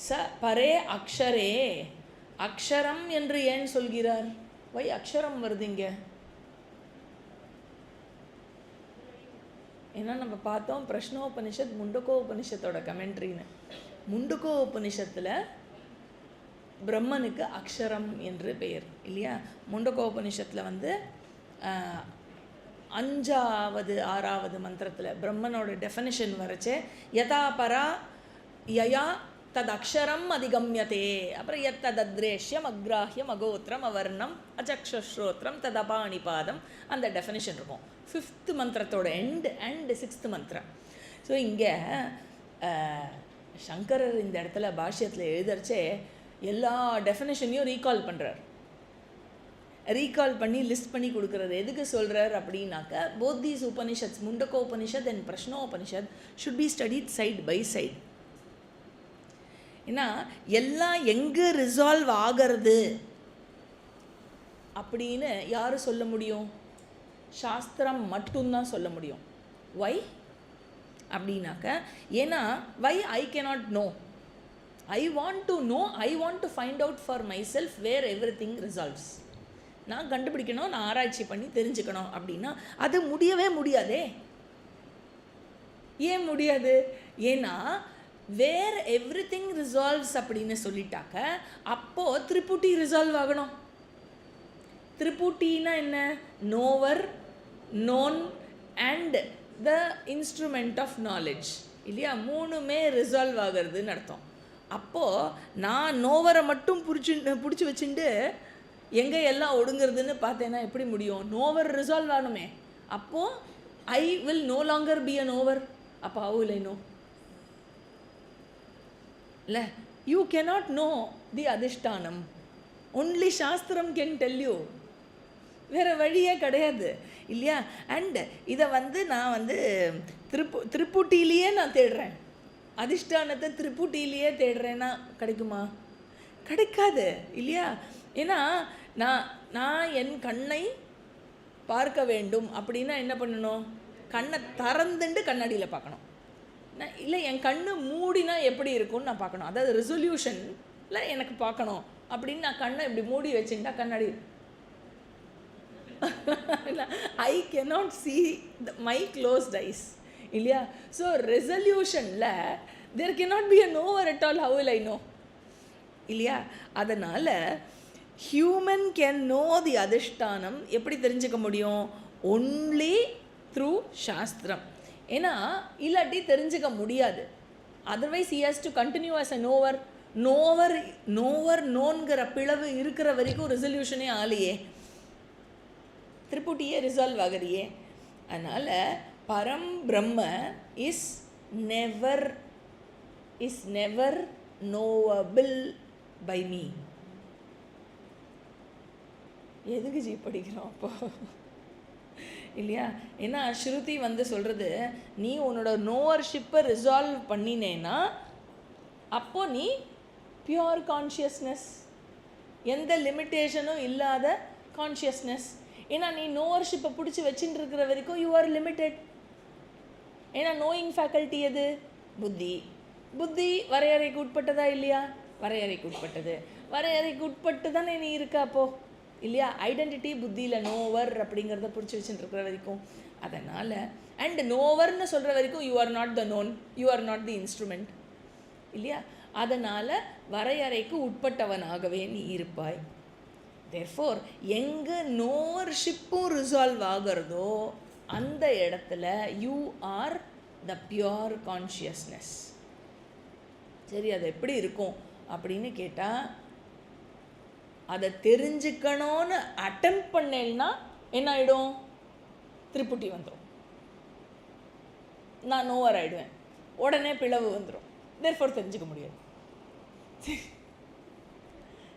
ச பரே அக்ஷரே, அக்ஷரம் என்று ஏன் சொல்கிறார்? வை அக்ஷரம் வருது இங்கே? ஏன்னா நம்ம பார்த்தோம் பிரஷ்னோபனிஷத் முண்டகோபனிஷத்தோட கமெண்ட்ரின்னு. முண்டகோபனிஷத்தில் பிரம்மனுக்கு அக்ஷரம் என்று பெயர் இல்லையா. முண்டகோபனிஷத்தில் 5வது 6வது மந்திரத்தில் பிரம்மனோட டெஃபனிஷன் வரைச்சே யதா பரா யயா தத் அக்ஷரம் அதிகம்யதே, அப்புறம் எத் தத்ரேஷ்யம் அக்ராஹ்யம் அகோத்திரம் அவர்ணம் அச்சக்ஷஸ்ரோத்திரம் ததபாணிபாதம், அந்த டெஃபனிஷன் இருக்கும் 5th மந்திரத்தோட எண்ட் அண்ட் 6th மந்திரம். ஸோ இங்கே சங்கரர் இந்த இடத்துல பாஷ்யத்தில் எழுதரிச்சே எல்லா டெஃபினேஷனையும் ரீகால் பண்ணுறார். ரீகால் பண்ணி லிஸ்ட் பண்ணி கொடுக்குறது எதுக்கு சொல்கிறார் அப்படின்னாக்க, both these Upanishads, Mundakopanishad and Prashnopanishad should be studied side by side. ஏன்னா எல்லாம் எங்கே ரிசால்வ் ஆகிறது அப்படின்னு யார் சொல்ல முடியும்? சாஸ்திரம் மட்டும்தான் சொல்ல முடியும். வை அப்படின்னாக்க, ஏன்னா why I cannot know, I want to know, I want to find out for myself where everything resolves. நான் கண்டுபிடிக்கணும், நான் ஆராய்ச்சி பண்ணி தெரிஞ்சுக்கணும் அப்படின்னா அது முடியவே முடியாதே. ஏன் முடியாது? ஏன்னா வேர் எவ்ரி திங் ரிசால்வ்ஸ் அப்படின்னு சொல்லிட்டாக்க அப்போது திரிபுட்டி ரிசால்வ் ஆகணும். திரிபுட்டின்னா என்ன? Knower, known and the instrument of knowledge இல்லையா. மூணுமே ரிசால்வ் ஆகிறதுன்னு அர்த்தம். அப்போது நான் நோவரை மட்டும் பிடிச்சி வச்சுட்டு எங்கே எல்லாம் ஒடுங்கிறதுன்னு பார்த்தேன்னா எப்படி முடியும்? நோவர் ரிசால்வ் ஆகணுமே. அப்போது I will no longer be a knower. அப்போ ஹவ் வில் ஐ நோ? இல்லை, யூ கேனாட் நோ தி அதிஷ்டானம். ஒன்லி சாஸ்திரம் கேன் டெல் யூ. வேறு வழியே கிடையாது இல்லையா. அண்ட் இதை நான் திரிபுட்டிலேயே நான் தேடுறேன், அதிஷ்டானத்தை திரிபுட்டிலேயே தேடுறேன்னா கிடைக்குமா? கிடைக்காது இல்லையா. ஏன்னா நான் என் கண்ணை பார்க்க வேண்டும் அப்படின்னா என்ன பண்ணணும்? கண்ணை திறந்துட்டு கண்ணாடியில் பார்க்கணும். இல்லை, என் கண்ணு மூடினா எப்படி இருக்கும்னு நான் பார்க்கணும். அதாவது ரெசல்யூஷனில் எனக்கு பார்க்கணும் அப்படின்னு நான் கண்ணை இப்படி மூடி வச்சுட்டா கண்ணாடி I cannot see my closed eyes இல்லையா. ஸோ ரெசல்யூஷனில் there cannot be a knower at all. How will I know? இல்லையா. அதனால் ஹியூமன் கேன் நோ தி அதிஷ்டானம். எப்படி தெரிஞ்சுக்க முடியும்? ஒன்லி த்ரூ சாஸ்திரம். ஏன்னா இல்லாட்டி தெரிஞ்சுக்க முடியாது. Otherwise he has to continue as a knower. நோன்கிற பிளவு இருக்கிற வரைக்கும் ரெசல்யூஷனே ஆலையே, திரிபுட்டியே ரிசால்வ் ஆகிறியே. அதனால் பரம் பிரம்ம இஸ் நெவர் நோவபிள் பை மீ. எதுக்கு ஜி படிக்கிறோம் அப்போ இல்லையா. ஏன்னா ஸ்ருதி சொல்கிறது, நீ உன்னோட நோவர்ஷிப்பை ரிசால்வ் பண்ணினேன்னா அப்போ நீ பியூர் கான்ஷியஸ்னஸ், எந்த லிமிட்டேஷனும் இல்லாத கான்ஷியஸ்னஸ். ஏன்னா நீ நோவர்ஷிப்பை பிடிச்சி வச்சுட்டு இருக்கிற வரைக்கும் யூ ஆர் லிமிட்டெட். ஏன்னா நோயிங் ஃபேக்கல்ட்டி எது? புத்தி. புத்தி வரையறைக்கு உட்பட்டதா இல்லையா? வரையறைக்கு உட்பட்டது. வரையறைக்கு உட்பட்டு தானே நீ இருக்க அப்போ இல்லையா? ஐடென்டிட்டி புத்தியில் நோவர் அப்படிங்கிறத பிடிச்சி வச்சுட்டு இருக்கிற வரைக்கும். அதனால் அண்ட் நோவர்னு சொல்கிற வரைக்கும் you are not the known, you are not the instrument இல்லையா? அதனால் வரையறைக்கு உட்பட்டவனாகவே நீ இருப்பாய். தேர்ஃபோர் எங்கே நோவர்ஷிப்பும் ரிசால்வ் ஆகிறதோ அந்த இடத்துல you are the pure consciousness. சரி, அது எப்படி இருக்கும் அப்படின்னு கேட்டால், அதை தெரிஞ்சுக்கணும்னு அட்டெம்ப்ட் பண்ணேன்னா என்ன ஆகிடும்? திருப்புட்டி வந்துடும், நான் நோவர் ஆகிடுவேன், உடனே பிளவு வந்துடும். தேர்ஃபோர் தெரிஞ்சுக்க முடியாது.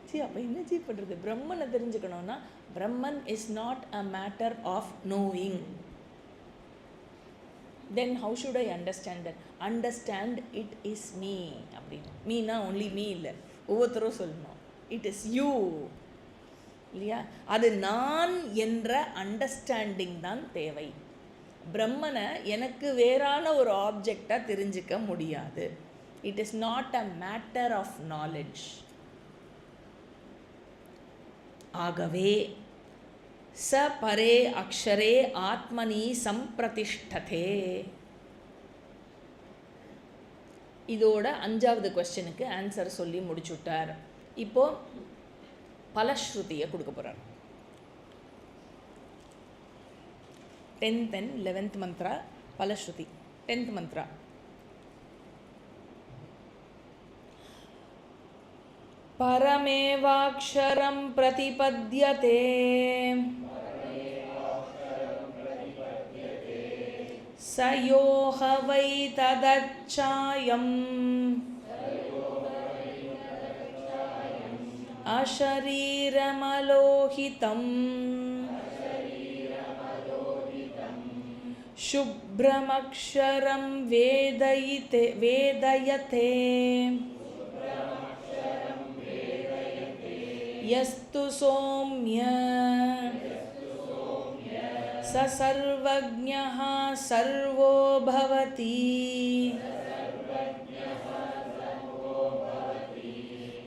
சரி, அப்போ என்ன ஜீ பண்ணுறது? பிரம்மனை தெரிஞ்சுக்கணுன்னா பிரம்மன் is not a matter of knowing. Then how should I understand that? Understand it is me அப்படின்னு. மீனா ஒன்லி மீ இல்லை, ஒவ்வொருத்தரும் சொல்லணும் இட் இஸ் யூ இல்லையா? அது நான் என்ற அண்டர்ஸ்டாண்டிங் தான் தேவை. பிரம்மனை எனக்கு வேறான ஒரு ஆப்ஜெக்டாக தெரிஞ்சிக்க முடியாது. It is not a matter of knowledge. ஆகவே ச பரே அக்ஷரே ஆத்மனி சம்பிரதிஷ்டதே. இதோட 5வது கொஸ்டினுக்கு ஆன்சர் சொல்லி முடிச்சுட்டார். இப்போ பலஸ்ருதியை கொடுக்க போகிறார். 10th and 11th Mantra பலஸ்ருதி. 10th Mantra. பரமேவாக்ஷரம் பிரதிபத்யதே சயோஹ வை ததச்சாயம் அஷரீரமலோஹிதம் சுப்ரமக்ஷரம் வேதயதே யஸ்து சோம்ய स सर्वज्ञः सर्वो भवति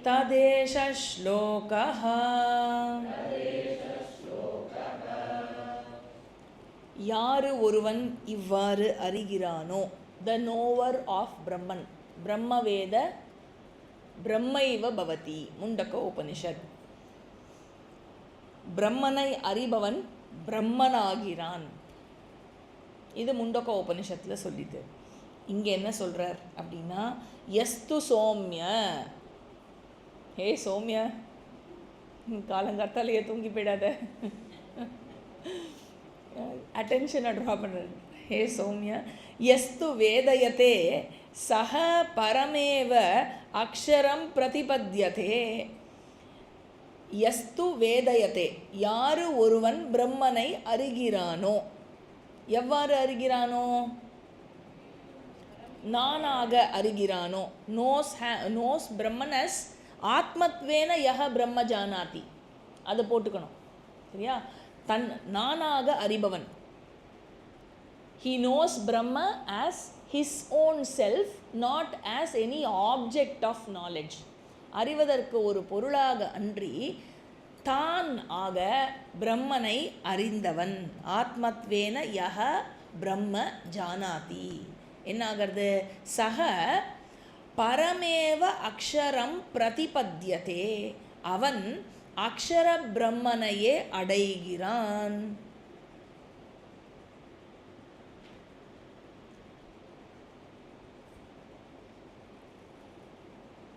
तदेष श्लोकः. யாரு ஒருவன் இவ்வாறு அறிகிறானோ, த நோவர் ஆஃப் பிரம்மன், பிரம்மவேத பிரம்மைவ பவதி, முண்டக்க உபனிஷத். பிரம்மனை அறிபவன் பிரம்மனாகிறான். இது முண்டக்க உபனிஷத்தில் சொல்லிட்டு இங்கே என்ன சொல்கிறார் அப்படின்னா, எஸ்து சோம்ய, ஹே சோம்ய, காலங்காத்தாலேயே தூங்கி போயிடாத, அட்டென்ஷனை ட்ரா பண்ணுறது. ஹே சோம்ய, எஸ்து வேதயத்தே சஹ பரமேவ அக்ஷரம் பிரதிபத்யதே. யஸ்து வேதயத்தே, யாரு ஒருவன் பிரம்மனை அறிகிறானோ, எவ்வாறு அறிகிறானோ, நானாக அறிகிறானோ, நோஸ் பிரம்மன் அஸ் ஆத்மத்வேன யஹ பிரம்ம ஜானாதி, அதை போட்டுக்கணும் சரியா? தன் நானாக அறிபவன், he knows Brahma as his own self, not as any object of knowledge. அறிவதற்கு ஒரு பொருளாக அன்றி தான் ஆக பிரம்மனை அறிந்தவன். ஆத்மத்வேன யஹ பிரம்ம ஜானாதி. என்ன ஆகிறது? சக பரமேவ அக்ஷரம் பிரதிபத்யதே, அவன் அக்ஷர பிரம்மனையே அடைகிறான்.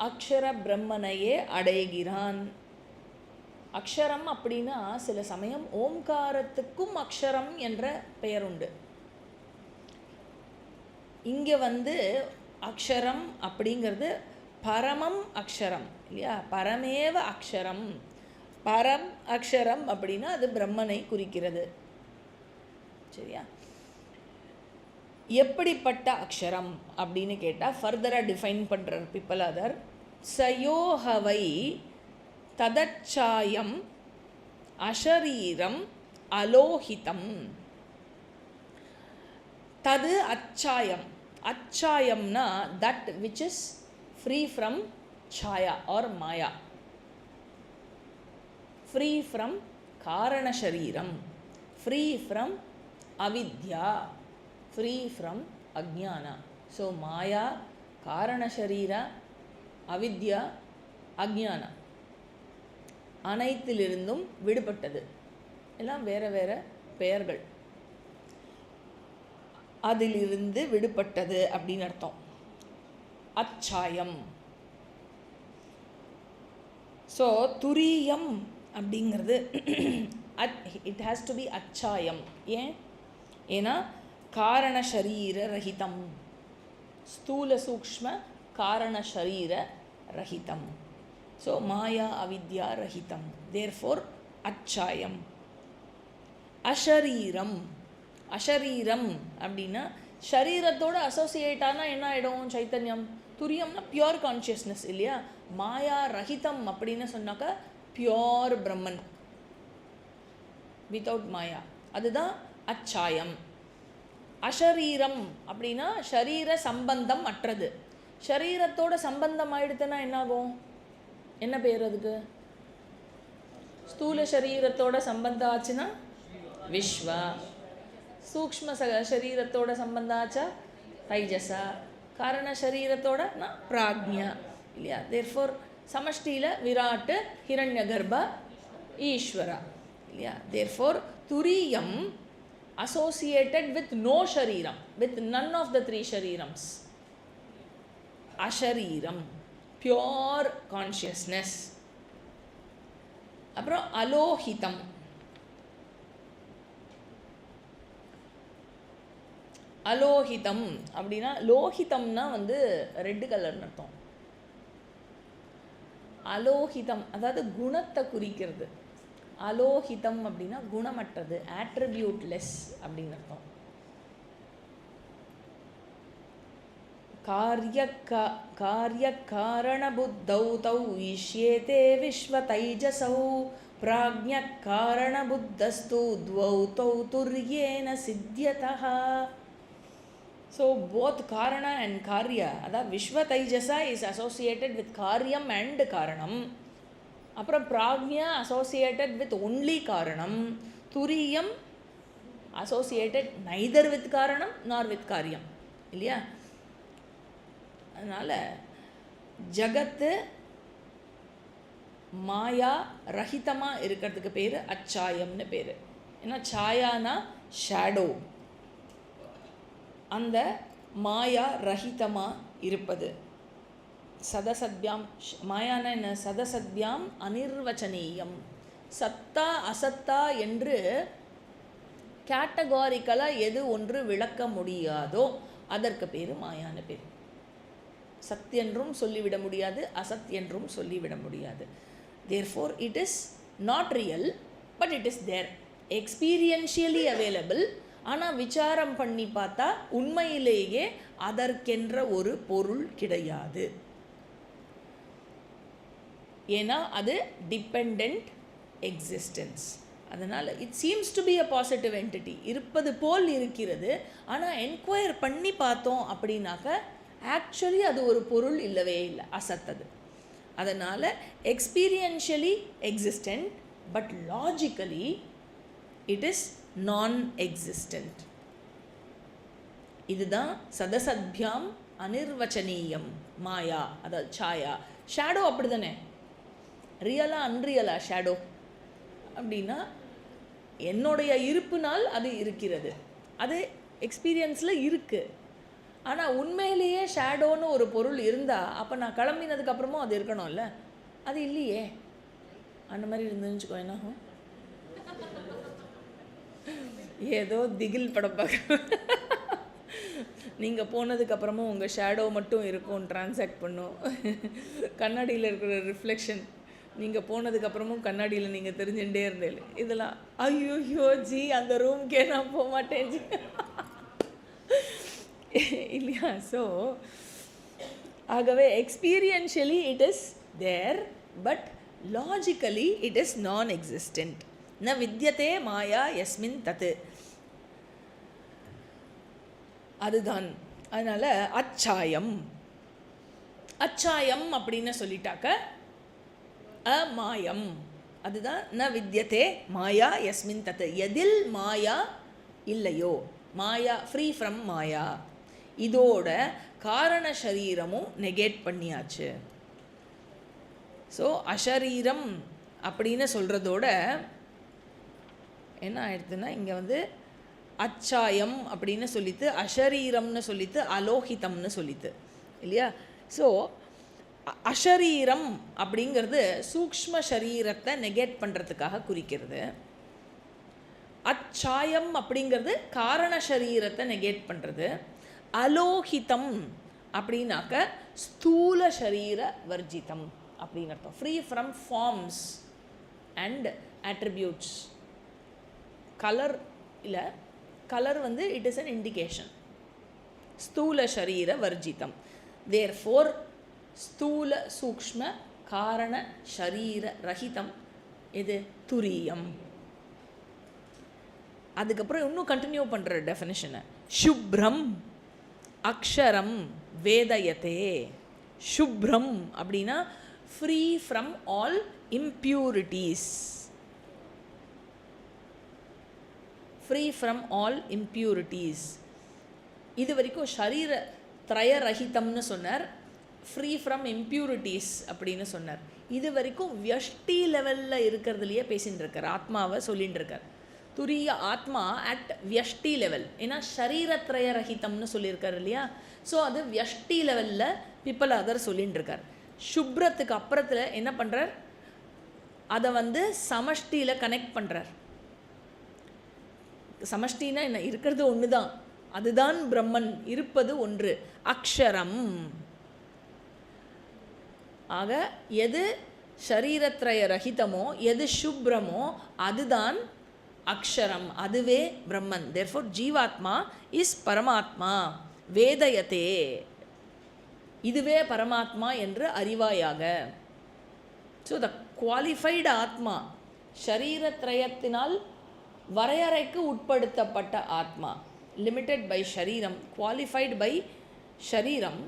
அக்ஷர பிரம்மனையே அடைகிறான். அக்ஷரம் அப்படின்னா சில சமயம் ஓம்காரத்துக்கும் அக்ஷரம் என்ற பெயர் உண்டு. இங்கே அக்ஷரம் அப்படிங்கிறது பரமம் அக்ஷரம் இல்லையா? பரமேவ அக்ஷரம், பரம் அக்ஷரம் அப்படின்னா அது பிரம்மனை குறிக்கிறது சரியா? எப்படிப்பட்ட அக்ஷரம் அப்படின்னு கேட்டால் ஃபர்தராக டிஃபைன் பண்ணுறார் பிப்பலாதர். சயோஹவை ததச்சாயம் அஷரீரம் அலோஹிதம். தது அச்சாயம். அச்சாயம்னா that which is free from சாயா ஆர் மாயா, ஃப்ரீ ஃப்ரம் காரண சரீரம், ஃப்ரீ ஃப்ரம் அவித்யா, ஃப்ரீ ஃப்ரம் அஜ்ஞானா. ஸோ மாயா, காரண சரீர, அவித்யா, அஜ்ஞானா அனைத்திலிருந்தும் விடுபட்டது. எல்லாம் வேற வேற பெயர்கள். அதிலிருந்து விடுபட்டது அப்படின்னு அர்த்தம். அச்சாயம். ஸோ துரியம் அப்படிங்கிறது இட் ஹேஸ் டு பி அச்சாயம். ஏன்னா காரண சரீர ரஹிதம், ஸ்தூல சூக்ஷ்ம காரண சரீர ரஹிதம். ஸோ மாயா அவித்யா ரஹிதம், தேர்ஃபோர் அச்சாயம். அஷரீரம். அஷரீரம் அப்படின்னா ஷரீரத்தோடு அசோசியேட் ஆனால் என்ன ஆகிடும் சைத்தன்யம்? துரியம்னா பியோர் கான்ஷியஸ்னஸ் இல்லையா? மாயா ரஹிதம் அப்படின்னு சொன்னாக்கா பியோர் பிரம்மன் வித்தவுட் மாயா, அதுதான் அச்சாயம். அஷரீரம் அப்படின்னா ஷரீர சம்பந்தம் அற்றது. ஷரீரத்தோட சம்பந்தம் ஆயிடுத்துன்னா என்னாகும்? என்ன பேர் அதுக்கு? ஸ்தூல சரீரத்தோட சம்பந்தம் ஆச்சுன்னா விஸ்வா, சூக்ஷ்ம சரீரத்தோட சம்பந்தம் ஆச்சா தைஜசா, காரண சரீரத்தோட பிராக்ஞா இல்லையா? தேர்ஃபோர் சமஷ்டியில் விராட்டு, ஹிரண்ய கர்ப்பா, ஈஸ்வரா இல்லையா? தேர்ஃபோர் துரியம் associated with no shariram, with none of the three sharirams. Ashariram, pure consciousness. அப்புறம் அலோஹிதம். அலோஹிதம் அப்படின்னா லோஹிதம்னா ரெட் கலர்னு அர்த்தம். அலோஹிதம் அதாவது குணத்தை குறிக்கிறது. அலோஹிதம் அப்படின்னா குணமற்றது, ஆட்ரிபியூட்லெஸ் அப்படின்னு அர்த்தம். காரிய காரண புத்தௌ தௌ ஈஷ்யேதே விஸ்வ தைஜசௌ பிராக்ஞ காரண புத்தஸ்து த்வௌ தௌ துர்யேன சித்யதஹ. ஸோ போத் காரண அண்ட் காரிய, அதாவது விஸ்வ தைஜசா இஸ் அசோசியேட்டட் வித் காரியம் அண்ட் காரணம். அப்புறம் பிராக்ஞா அசோசியேட்டட் வித் ஒன்லி காரணம். துரியம் அசோசியேட்டட் நைதர் வித் காரணம் நார் வித் காரியம் இல்லையா? அதனால் ஜகத்து மாயா ரஹிதமாக இருக்கிறதுக்கு பேர் அச்சாயம்னு பேர். ஏன்னா சாயானா ஷேடோ, அந்த மாயா ரஹிதமாக இருப்பது. சதசத்யாம், மாயான என்ன? சதசத்யாம் அனிர்வச்சனீயம். சத்தா அசத்தா என்று கேட்டகாரிக்கலாக எது ஒன்று விளக்க முடியாதோ அதற்கு பேர் மாயான பேர். சத்யென்றும் சொல்லிவிட முடியாது, அசத் என்றும் சொல்லிவிட முடியாது. Therefore it is not real, but it is there, experientially available. ஆனால் விசாரம் பண்ணி பார்த்தா உண்மையிலேயே அதற்கென்ற ஒரு பொருள் கிடையாது. ஏன்னா அது டிபெண்ட் எக்ஸிஸ்டன்ஸ். அதனால் it seems to be a positive entity, இருப்பது போல் இருக்கிறது. ஆனால் என்கொயர் பண்ணி பார்த்தோம் அப்படின்னாக்க ஆக்சுவலி அது ஒரு பொருள் இல்லவே இல்லை, அசத்தது. அதனால் experientially existent, but logically it is non existent. இதுதான் சதசத்யாம் அனிர்வச்சனீயம் மாயா, அதாவது சாயா. ஷேடோ அப்படி தானே, ரியலா அன்ரியலா ஷேடோ அப்படின்னா என்னுடைய இருப்புனால் அது இருக்கிறது, அது எக்ஸ்பீரியன்ஸில் இருக்குது. ஆனால் உண்மையிலேயே ஷேடோன்னு ஒரு பொருள் இருந்தால் அப்போ நான் கிளம்பினதுக்கப்புறமும் அது இருக்கணும்ல, அது இல்லையே. அந்த மாதிரி இருந்துச்சுக்கோ என்ன ஏதோ திகில் படம் பார்க்க நீங்கள் போனதுக்கப்புறமும் உங்கள் ஷேடோ மட்டும் இருக்கும், டிரான்சாக்ட் பண்ணும். கண்ணாடியில் இருக்கிற ரிஃப்ளெக்ஷன் நீங்கள் போனதுக்கப்புறமும் கண்ணாடியில் நீங்கள் தெரிஞ்சுட்டே இருந்தேன். இதெல்லாம் ஐயோ ஜி அந்த ரூம்க்கே நான் போக மாட்டேன் ஜி இல்லையா? ஸோ ஆகவே experientially it is there, but logically it is non existent. ந வித்யதே மாயா யஸ்மின் தத். அதுதான். அதனால் அச்சாயம், அச்சாயம் அப்படின்னு சொல்லிட்டாக்க அமாயம், அதுதான் ந வித்யதே மாயா யஸ்மின் தத். எதில் மாயா இல்லையோ, மாயா ஃப்ரீ ஃப்ரம் மாயா. இதோட காரண சரீரமும் நெகேட் பண்ணியாச்சு. ஸோ அஷரீரம் அப்படின்னு சொல்கிறதோட என்ன ஆயிடுதுன்னா, இங்கே வந்து அச்சாயம் அப்படின்னு சொல்லித்து, அஷரீரம்னு சொல்லித்து, அலோகிதம்னு சொல்லித்து இல்லையா. ஸோ அஷரீரம் அப்படிங்கிறது சூக்ஷ்ம சரீரத்தை நெகேட் பண்ணுறதுக்காக குறிக்கிறது. அச்சாயம் அப்படிங்கிறது காரண சரீரத்தை நெகேட் பண்ணுறது. அலோகிதம் அப்படின்னாக்க ஸ்தூல சரீர வர்ஜிதம் அப்படின்னு அர்த்தம். Free from forms and attributes. Colour இல்லை, கலர் வந்து இட் இஸ் அன் இண்டிகேஷன். ஸ்தூல சரீர வர்ஜிதம். தேர்ஃபோர் ஸ்தூல சூக்ஷ்ம காரண ஷரீர ரஹிதம் இது துரியம். அதுக்கப்புறம் இன்னும் கண்டினியூ பண்ணுற டெஃபினிஷனை, சுப்ரம் அக்ஷரம் வேதயத்தே. சுப்ரம் அப்படின்னா free from all impurities. Free from all impurities. இது வரைக்கும் ஷரீர த்ரயரஹிதம்னு சொன்னார், ஃப்ரீ ஃப்ரம் இம்ப்யூரிட்டீஸ் அப்படின்னு சொன்னார். இது வரைக்கும் வியஷ்டி லெவலில் இருக்கிறதுலையே பேசின்னு இருக்கார், ஆத்மாவை சொல்லின்னு இருக்கார். துரிய ஆத்மா அட் வியஷ்டி லெவல். ஏன்னா ஷரீரத்ரயரஹிதம்னு சொல்லியிருக்காரு இல்லையா. ஸோ அது வியஷ்டி லெவலில் பிப்பல் அதர் சொல்லின்னு இருக்கார். சுப்ரத்துக்கு அப்புறத்தில் என்ன பண்ணுறார், அதை வந்து சமஷ்டியில் கனெக்ட் பண்ணுறார். சமஷ்டினா என்ன, இருக்கிறது ஒன்று தான், அதுதான் பிரம்மன், இருப்பது ஒன்று, அக்ஷரம். ஆக எது ஷரீரத்ரய ரஹிதமோ, எது சுப்ரமோ அதுதான் அக்ஷரம், அதுவே பிரம்மன். தேர்ஃபோர் ஜீவாத்மா இஸ் பரமாத்மா வேதயத்தே. இதுவே பரமாத்மா என்று அறிவாயாக. ஸோ த குவாலிஃபைடு ஆத்மா, ஷரீரத்ரயத்தினால் வரையறைக்கு உட்படுத்தப்பட்ட ஆத்மா, லிமிட்டட் பை ஷரீரம், குவாலிஃபைடு பை ஷரீரம்,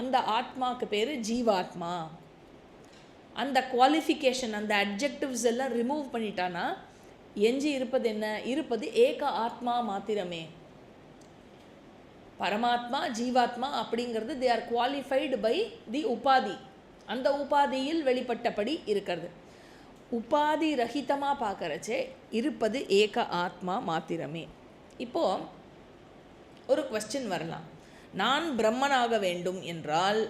அந்த ஆத்மாவுக்கு பேர் ஜீவாத்மா. அந்த குவாலிஃபிகேஷன், அந்த அட்ஜெக்டிவ்ஸ் எல்லாம் ரிமூவ் பண்ணிட்டானா எஞ்சி இருப்பது என்ன, இருப்பது ஏக ஆத்மா மாத்திரமே. பரமாத்மா ஜீவாத்மா அப்படிங்கிறது they are qualified by the உபாதி. அந்த உபாதியில் வெளிப்பட்டபடி இருக்கிறது. உபாதி ரஹிதமாக பார்க்குறச்சே இருப்பது ஏக ஆத்மா மாத்திரமே. இப்போது ஒரு குவெஸ்டின் வரலாம், நான் பிரம்மனாக வேண்டும் என்றால்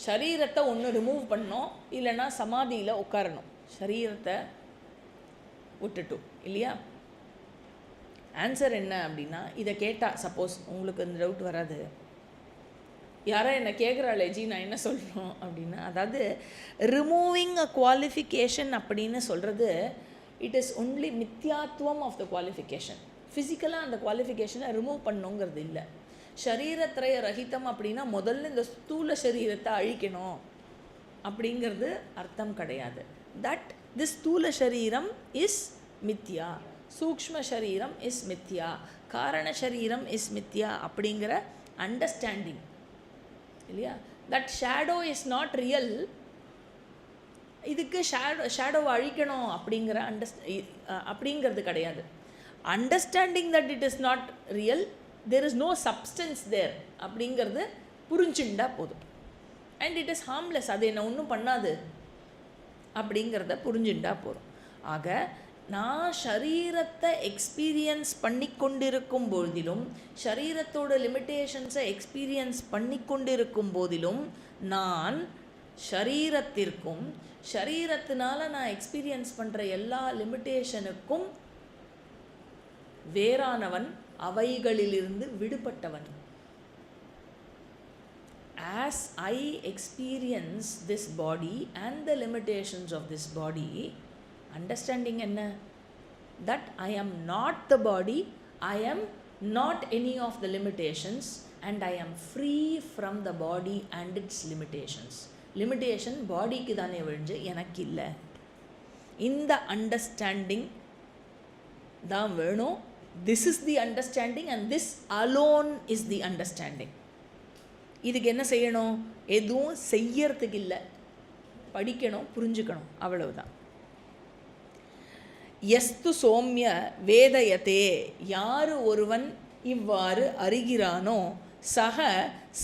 ஷரீரத்தை ஒன்று ரிமூவ் பண்ணோம், இல்லைன்னா சமாதியில் உட்காரணும், ஷரீரத்தை விட்டுட்டும் இல்லையா. ஆன்சர் என்ன அப்படின்னா, இதை கேட்டால் சப்போஸ் உங்களுக்கு இந்த டவுட் வராது, யாரோ என்னை கேட்குறாளே ஜி நான் என்ன சொல்லணும் அப்படின்னா, அதாவது ரிமூவிங் அ குவாலிஃபிகேஷன் அப்படின்னு சொல்கிறது இட் இஸ் ஒன்லி மித்யாத்வம் ஆஃப் த குவாலிஃபிகேஷன். ஃபிசிக்கலாக அந்த குவாலிஃபிகேஷனை ரிமூவ் பண்ணுங்கிறது இல்லை. ஷரீரத்ரய ரஹிதம் அப்படின்னா முதல்ல இந்த ஸ்தூல சரீரத்தை அழிக்கணும் அப்படிங்கிறது அர்த்தம் கிடையாது. தட் திஸ் ஸ்தூல சரீரம் இஸ் மித்யா, சூக்ஷ்ம சரீரம் இஸ் மித்யா, காரண சரீரம் இஸ் மித்யா அப்படிங்கிற அண்டர்ஸ்டாண்டிங் இல்லையா. That shadow is not real. இதுக்கு ஷேடோவை அழிக்கணும் அப்படிங்கிற அப்படிங்கிறது கிடையாது. Understanding that it is not real, there is no substance there அப்படிங்கிறது புரிஞ்சுண்டா போதும். அண்ட் இட் இஸ் ஹார்ம்லெஸ், அது என்ன ஒன்றும் பண்ணாது அப்படிங்கிறத புரிஞ்சுண்டா போதும். ஆக நான் ஷரீரத்தை எக்ஸ்பீரியன்ஸ் பண்ணி கொண்டிருக்கும் போதிலும், ஷரீரத்தோட லிமிட்டேஷன்ஸை எக்ஸ்பீரியன்ஸ் பண்ணி கொண்டிருக்கும் போதிலும், நான் ஷரீரத்திற்கும் ஷரீரத்தினால நான் எக்ஸ்பீரியன்ஸ் பண்ணுற எல்லா லிமிட்டேஷனுக்கும் வேறானவன், அவைகளிலிருந்து விடுபட்டவன். As I experience this body and the limitations of this body, understanding enna, that I am not the body, I am not any of the limitations, and I am free from the body and its limitations. Limitation body க்கு தானே விழுந்து எனக்கு இல்லை. இந்த understanding தான் வேணும். This is the understanding and this alone is the understanding. இதுக்கு என்ன செய்யணும்? எதுவும் செய்யறதுக்கு இல்லை, படிக்கணும், புரிஞ்சுக்கணும், அவ்வளவுதான். எஸ்து சோம்ய வேதயத்தே, யார் ஒருவன் இவ்வாறு அறிகிறானோ சக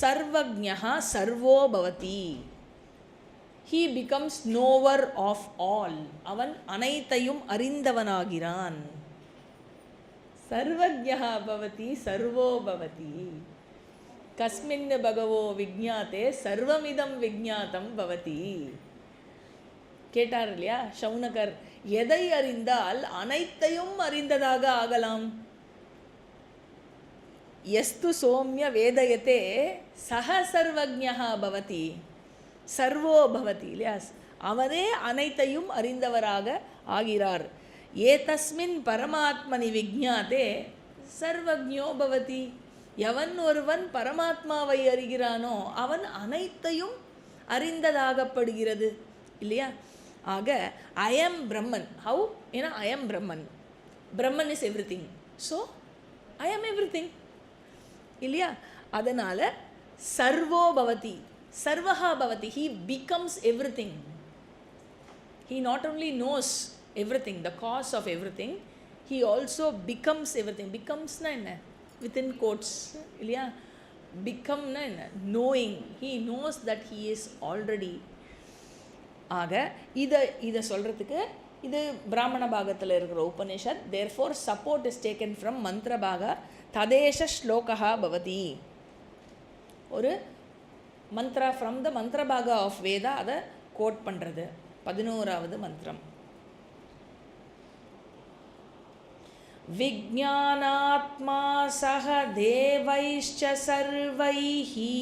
சர்வஜ்ஞா சர்வோ பவதி, he becomes knower of all, அவன் அனைத்தையும் அறிந்தவனாகிறான். சர்வஜ்ஞா பவதி சர்வோ பவதி, கஸ்மின் பகவோ விஜ்ஞாதே சர்வமிதம் விஜ்ஞாதம் பவதி. கேட்டார் இல்லையா சௌனகர், எதை அறிந்தால் அனைத்தையும் அறிந்ததாக ஆகலாம்? எஸ்து சோம்ய வேதயத்தே சக சர்வஜ்ஞா பவதி சர்வோ பவதி, இல்லையா? அவரே அனைத்தையும் அறிந்தவராக ஆகிறார். ஏதஸ்மின் பரமாத்மனி விஜ்ஞாதே சர்வஜ்ஞோ பவதி, எவன் ஒருவன் பரமாத்மாவை அறிகிறானோ அவன் அனைத்தையும் அறிந்ததாகப்படுகிறது, இல்லையா? ஆக ஐ எம் பிரம்மன். ஹவு? ஏன்னா I am Brahman, Brahman is every thing, so I am every thing, இல்லையா? அதனால் சர்வோ பவதி சர்வஹா பவதி, he becomes everything. He not only knows everything, the cause of everything, he also becomes everything. Becomes na enna, within quotes, இல்லையா? become na enna, knowing, he knows that he is already. ஆக இதை சொல்கிறதுக்கு இது பிராமண பாகத்தில் இருக்கிற Upanishad. Therefore support is taken from மந்திர பாக. ததேஷ ஸ்லோகா பவதி, ஒரு மந்த்ரா ஃப்ரம் த மந்திர பாகா ஆஃப் வேதா, அதை கோட் பண்ணுறது. 11வது மந்திரம். விஜ்ஞானாத்மா சக தேவைஷ்ச சர்வைஹி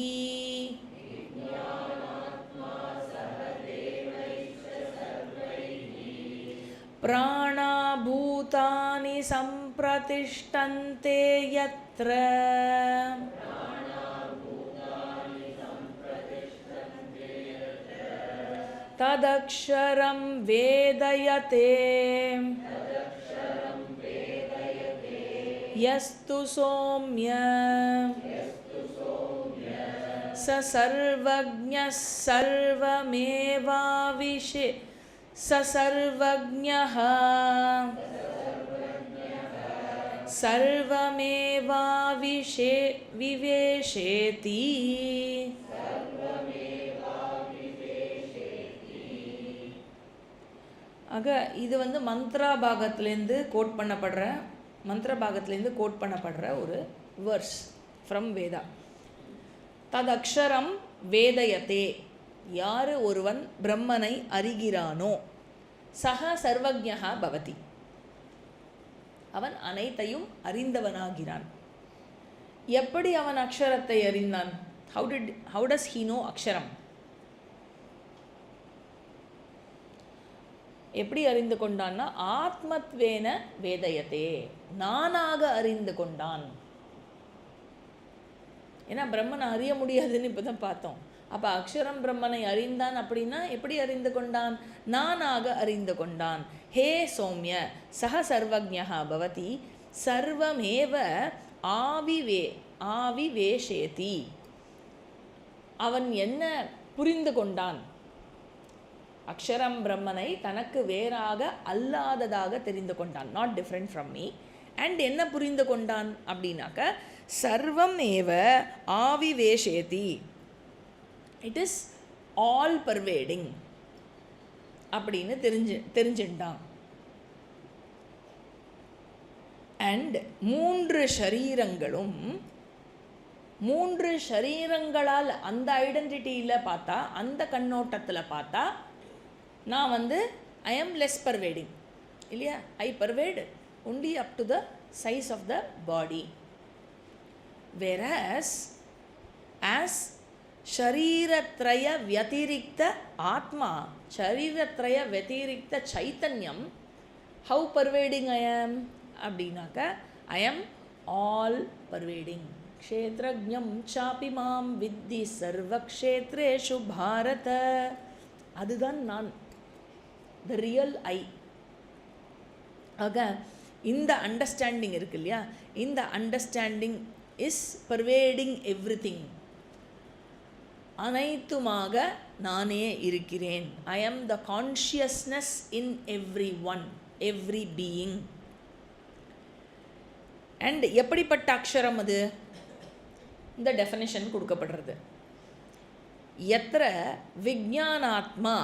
பிராணாபூதானி சம்பிரதிஷ்டந்தே யத்ர ததக்ஷரம் வேதயதே யஸ்து சோம்ய ச சர்வஜ்ஞः சர்வமேவாவிஷே ச சர்வஜ்ஞः சர்வமேவாவிஷே விவேஷேதி. ஆக இது மந்திர பாகத்திலேருந்து கோட் பண்ணப்படுற ஒரு வேர்ஸ் ஃப்ரம் வேதா. ததக்ஷரம் வேதயத்தே, யார் ஒருவன் பிரம்மனை அறிகிறானோ சக சர்வஜ்ஞா பவதி, அவன் அனைத்தையும் அறிந்தவனாகிறான். எப்படி அவன் அக்ஷரத்தை அறிந்தான்? how does he know அக்ஷரம்? எப்படி அறிந்து கொண்டான்னா ஆத்மத்வேன வேதயத்தே, நானாக அறிந்து கொண்டான். ஏன்னா பிரம்மனை அறிய முடியாதுன்னு இப்போ தான் பார்த்தோம். அப்போ அக்ஷரம் பிரம்மனை அறிந்தான் அப்படின்னா எப்படி அறிந்து கொண்டான்? நானாக அறிந்து கொண்டான். ஹே சௌமிய சக சர்வஜ்ஞா பவதி சர்வமேவ ஆவிவேஷேதி, அவன் என்ன புரிந்து கொண்டான்? அக்ஷரம் பிரம்மனை தனக்கு வேறாக அல்லாததாக தெரிந்து கொண்டான், not different from me. And என்ன புரிந்து கொண்டான் அப்படின்னாக்க சர்வம் ஏவ ஆவிவேஷேதி, இட் இஸ் ஆல் பர்வேடிங் அப்படின்னு தெரிஞ்சுட்டான். அண்ட் மூன்று ஷரீரங்களால் அந்த ஐடென்டிட்டியில் பார்த்தா, அந்த கண்ணோட்டத்தில் பார்த்தா நான் ஐ எம் லெஸ் பர்வேடிங், இல்லையா? ஐ pervade only up to the size of the body, whereas as shariratraya vyatirikta atma, shariratraya vyatirikta chaitanyam, how pervading I am அப்படின்னாக்க I am all pervading. க்ஷேத்ரஜ்ஞம் சாபி மாம் வித்தி சர்வக்ஷேத்ரேஷு பாரத, அதுதான் நான், the real I, ஆக இந்த understanding இருக்கு இல்லையா, இந்த அண்டர்ஸ்டாண்டிங் இஸ் பர்வேடிங் எவ்ரிதிங். அனைத்துமாக நானே இருக்கிறேன். ஐ am the consciousness in every one, every being. And எப்படிப்பட்ட அக்ஷரம் அது? இந்த டெஃபினிஷன் கொடுக்கப்படுறது. எத்திர விஜ்ஞானாத்மா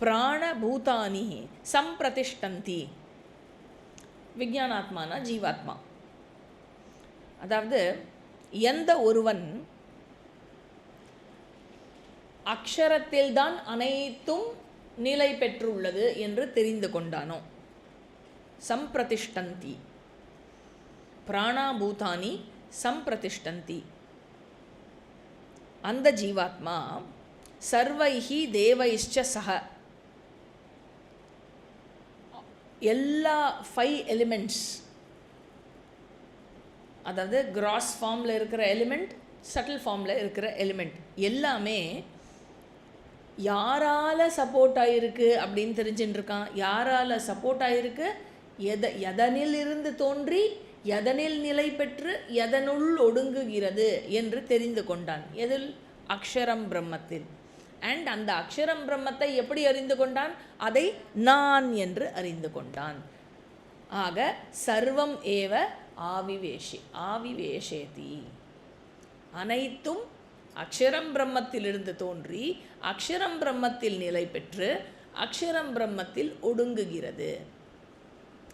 பிராணபூதானி சம்பிரதிஷ்டந்தி. விஜ்ஞானாத்மானா ஜீவாத்மா. அதாவது எந்த ஒருவன் அக்ஷரத்தில்தான் அனைத்தும் நிலை பெற்றுள்ளது என்று தெரிந்து கொண்டானோ, சம்பிரதிஷ்டந்தி, பிராணாபூதானி சம்பிரதிஷ்டந்தி, அந்த ஜீவாத்மா சர்வைஹி தேவைஷ்ச சஹ, எல்லா 5 எலிமெண்ட்ஸ், அதாவது கிராஸ் ஃபார்மில் இருக்கிற எலிமெண்ட், சட்டில் ஃபார்மில் இருக்கிற எலிமெண்ட் எல்லாமே யாரால் சப்போர்ட் ஆகிருக்கு அப்படின்னு தெரிஞ்சுட்டு இருக்கான். யாரால் சப்போர்ட் ஆகிருக்கு? எதனில் இருந்து தோன்றி எதனில் நிலை பெற்று எதனுள் ஒடுங்குகிறது என்று தெரிந்து கொண்டான். எதில்? அக்ஷரம் பிரம்மத்தில். அண்ட் அந்த அக்ஷரம் பிரம்மத்தை எப்படி அறிந்து கொண்டான்? அதை நான் என்று அறிந்து கொண்டான். ஆக சர்வம் ஏவ ஆவிவேஷேதி. அனைத்தும் அக்ஷரம் பிரம்மத்திலிருந்து தோன்றி அக்ஷரம் பிரம்மத்தில் நிலை பெற்று அக்ஷரம் பிரம்மத்தில் ஒடுங்குகிறது.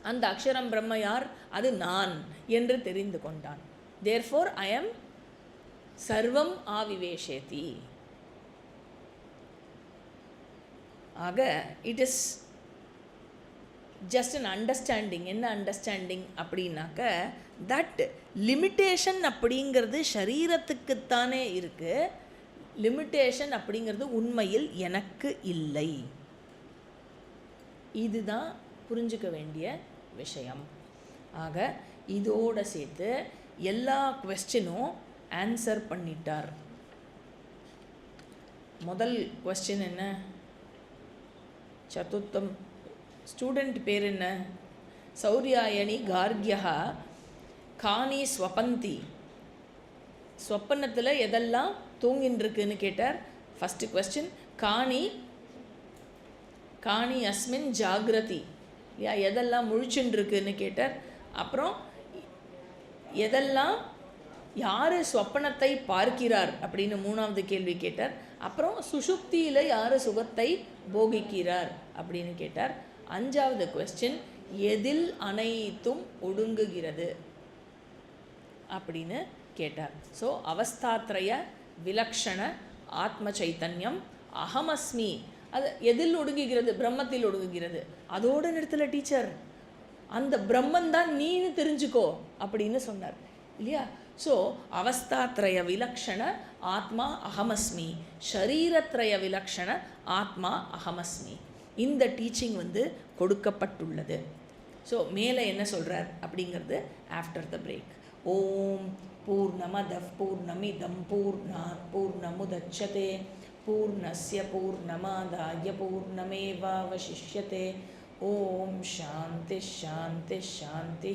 அந்த அக்ஷரம் பிரம்ம யார்? அது நான் என்று தெரிந்து கொண்டான். தேர்ஃபோர் ஐ எம் சர்வம் ஆவிவேஷேதி. ஆக it is just an understanding. என்ன அண்டர்ஸ்டாண்டிங் அப்படின்னாக்க, தட் லிமிட்டேஷன் அப்படிங்கிறது சரீரத்துக்குத்தானே இருக்குது. லிமிட்டேஷன் அப்படிங்கிறது உண்மையில் எனக்கு இல்லை. இதுதான் புரிஞ்சுக்க வேண்டிய விஷயம். ஆக இதோடு சேர்த்து எல்லா குவெஸ்டினும் ஆன்சர் பண்ணிட்டார். முதல் குவெஸ்டின் என்ன? சதுர்த்தம் ஸ்டூடெண்ட் பேர் என்ன? சௌரியாயணி கார்கியா காணி ஸ்வபந்தி. ஸ்வப்பனத்தில் எதெல்லாம் தூங்கின்னு இருக்குன்னு கேட்டார். ஃபஸ்ட்டு கொஸ்டின் காணி அஸ்மின் ஜாகிரதி, எதெல்லாம் முழிச்சுன்னு இருக்குன்னு கேட்டார். அப்புறம் எதெல்லாம் யார் ஸ்வப்பனத்தை பார்க்கிறார் அப்படின்னு மூணாவது கேள்வி கேட்டார். அப்புறம் சுஷுப்தியில் யார் சுகத்தை போகிக்கிறார் அப்படின்னு கேட்டார். அஞ்சாவது கொஸ்டின் எதில் அனைத்தும் ஒடுங்குகிறது அப்படின்னு கேட்டார். ஸோ அவஸ்தாத்ரய விலக்ஷண ஆத்ம சைத்தன்யம் அகமஸ்மி, அது எதில் ஒடுங்குகிறது? பிரம்மத்தில் ஒடுங்குகிறது. அதோடு நிறுத்தல டீச்சர், அந்த பிரம்மந்தான் நீன்னு தெரிஞ்சுக்கோ அப்படின்னு சொன்னார் இல்லையா? ஸோ அவஸ்தாத்ரய விலக்ஷண ஆத்மா அகமஸ்மி, ஷரீரத்ரய விலக்ஷண ஆத்மா அகமஸ்மி. இந்த டீச்சிங் கொடுக்கப்பட்டுள்ளது. ஸோ மேலே என்ன சொல்கிறார் அப்படிங்கிறது ஆஃப்டர் த பிரேக். ஓம் பூர்ணமதః பூர்ணமிதம் பூர்ணாத் பூர்ணமுதச்யதே பூர்ணஸ்ய பூர்ணமாதாய பூர்ணமேவாவசிஷ்யதே. ஓம் சாந்தி சாந்தி சாந்தி.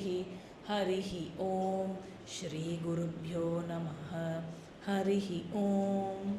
ஹரிஹி ஓம். ஸ்ரீ குருப்யோ நமः. ஹரிஹி ஓம்.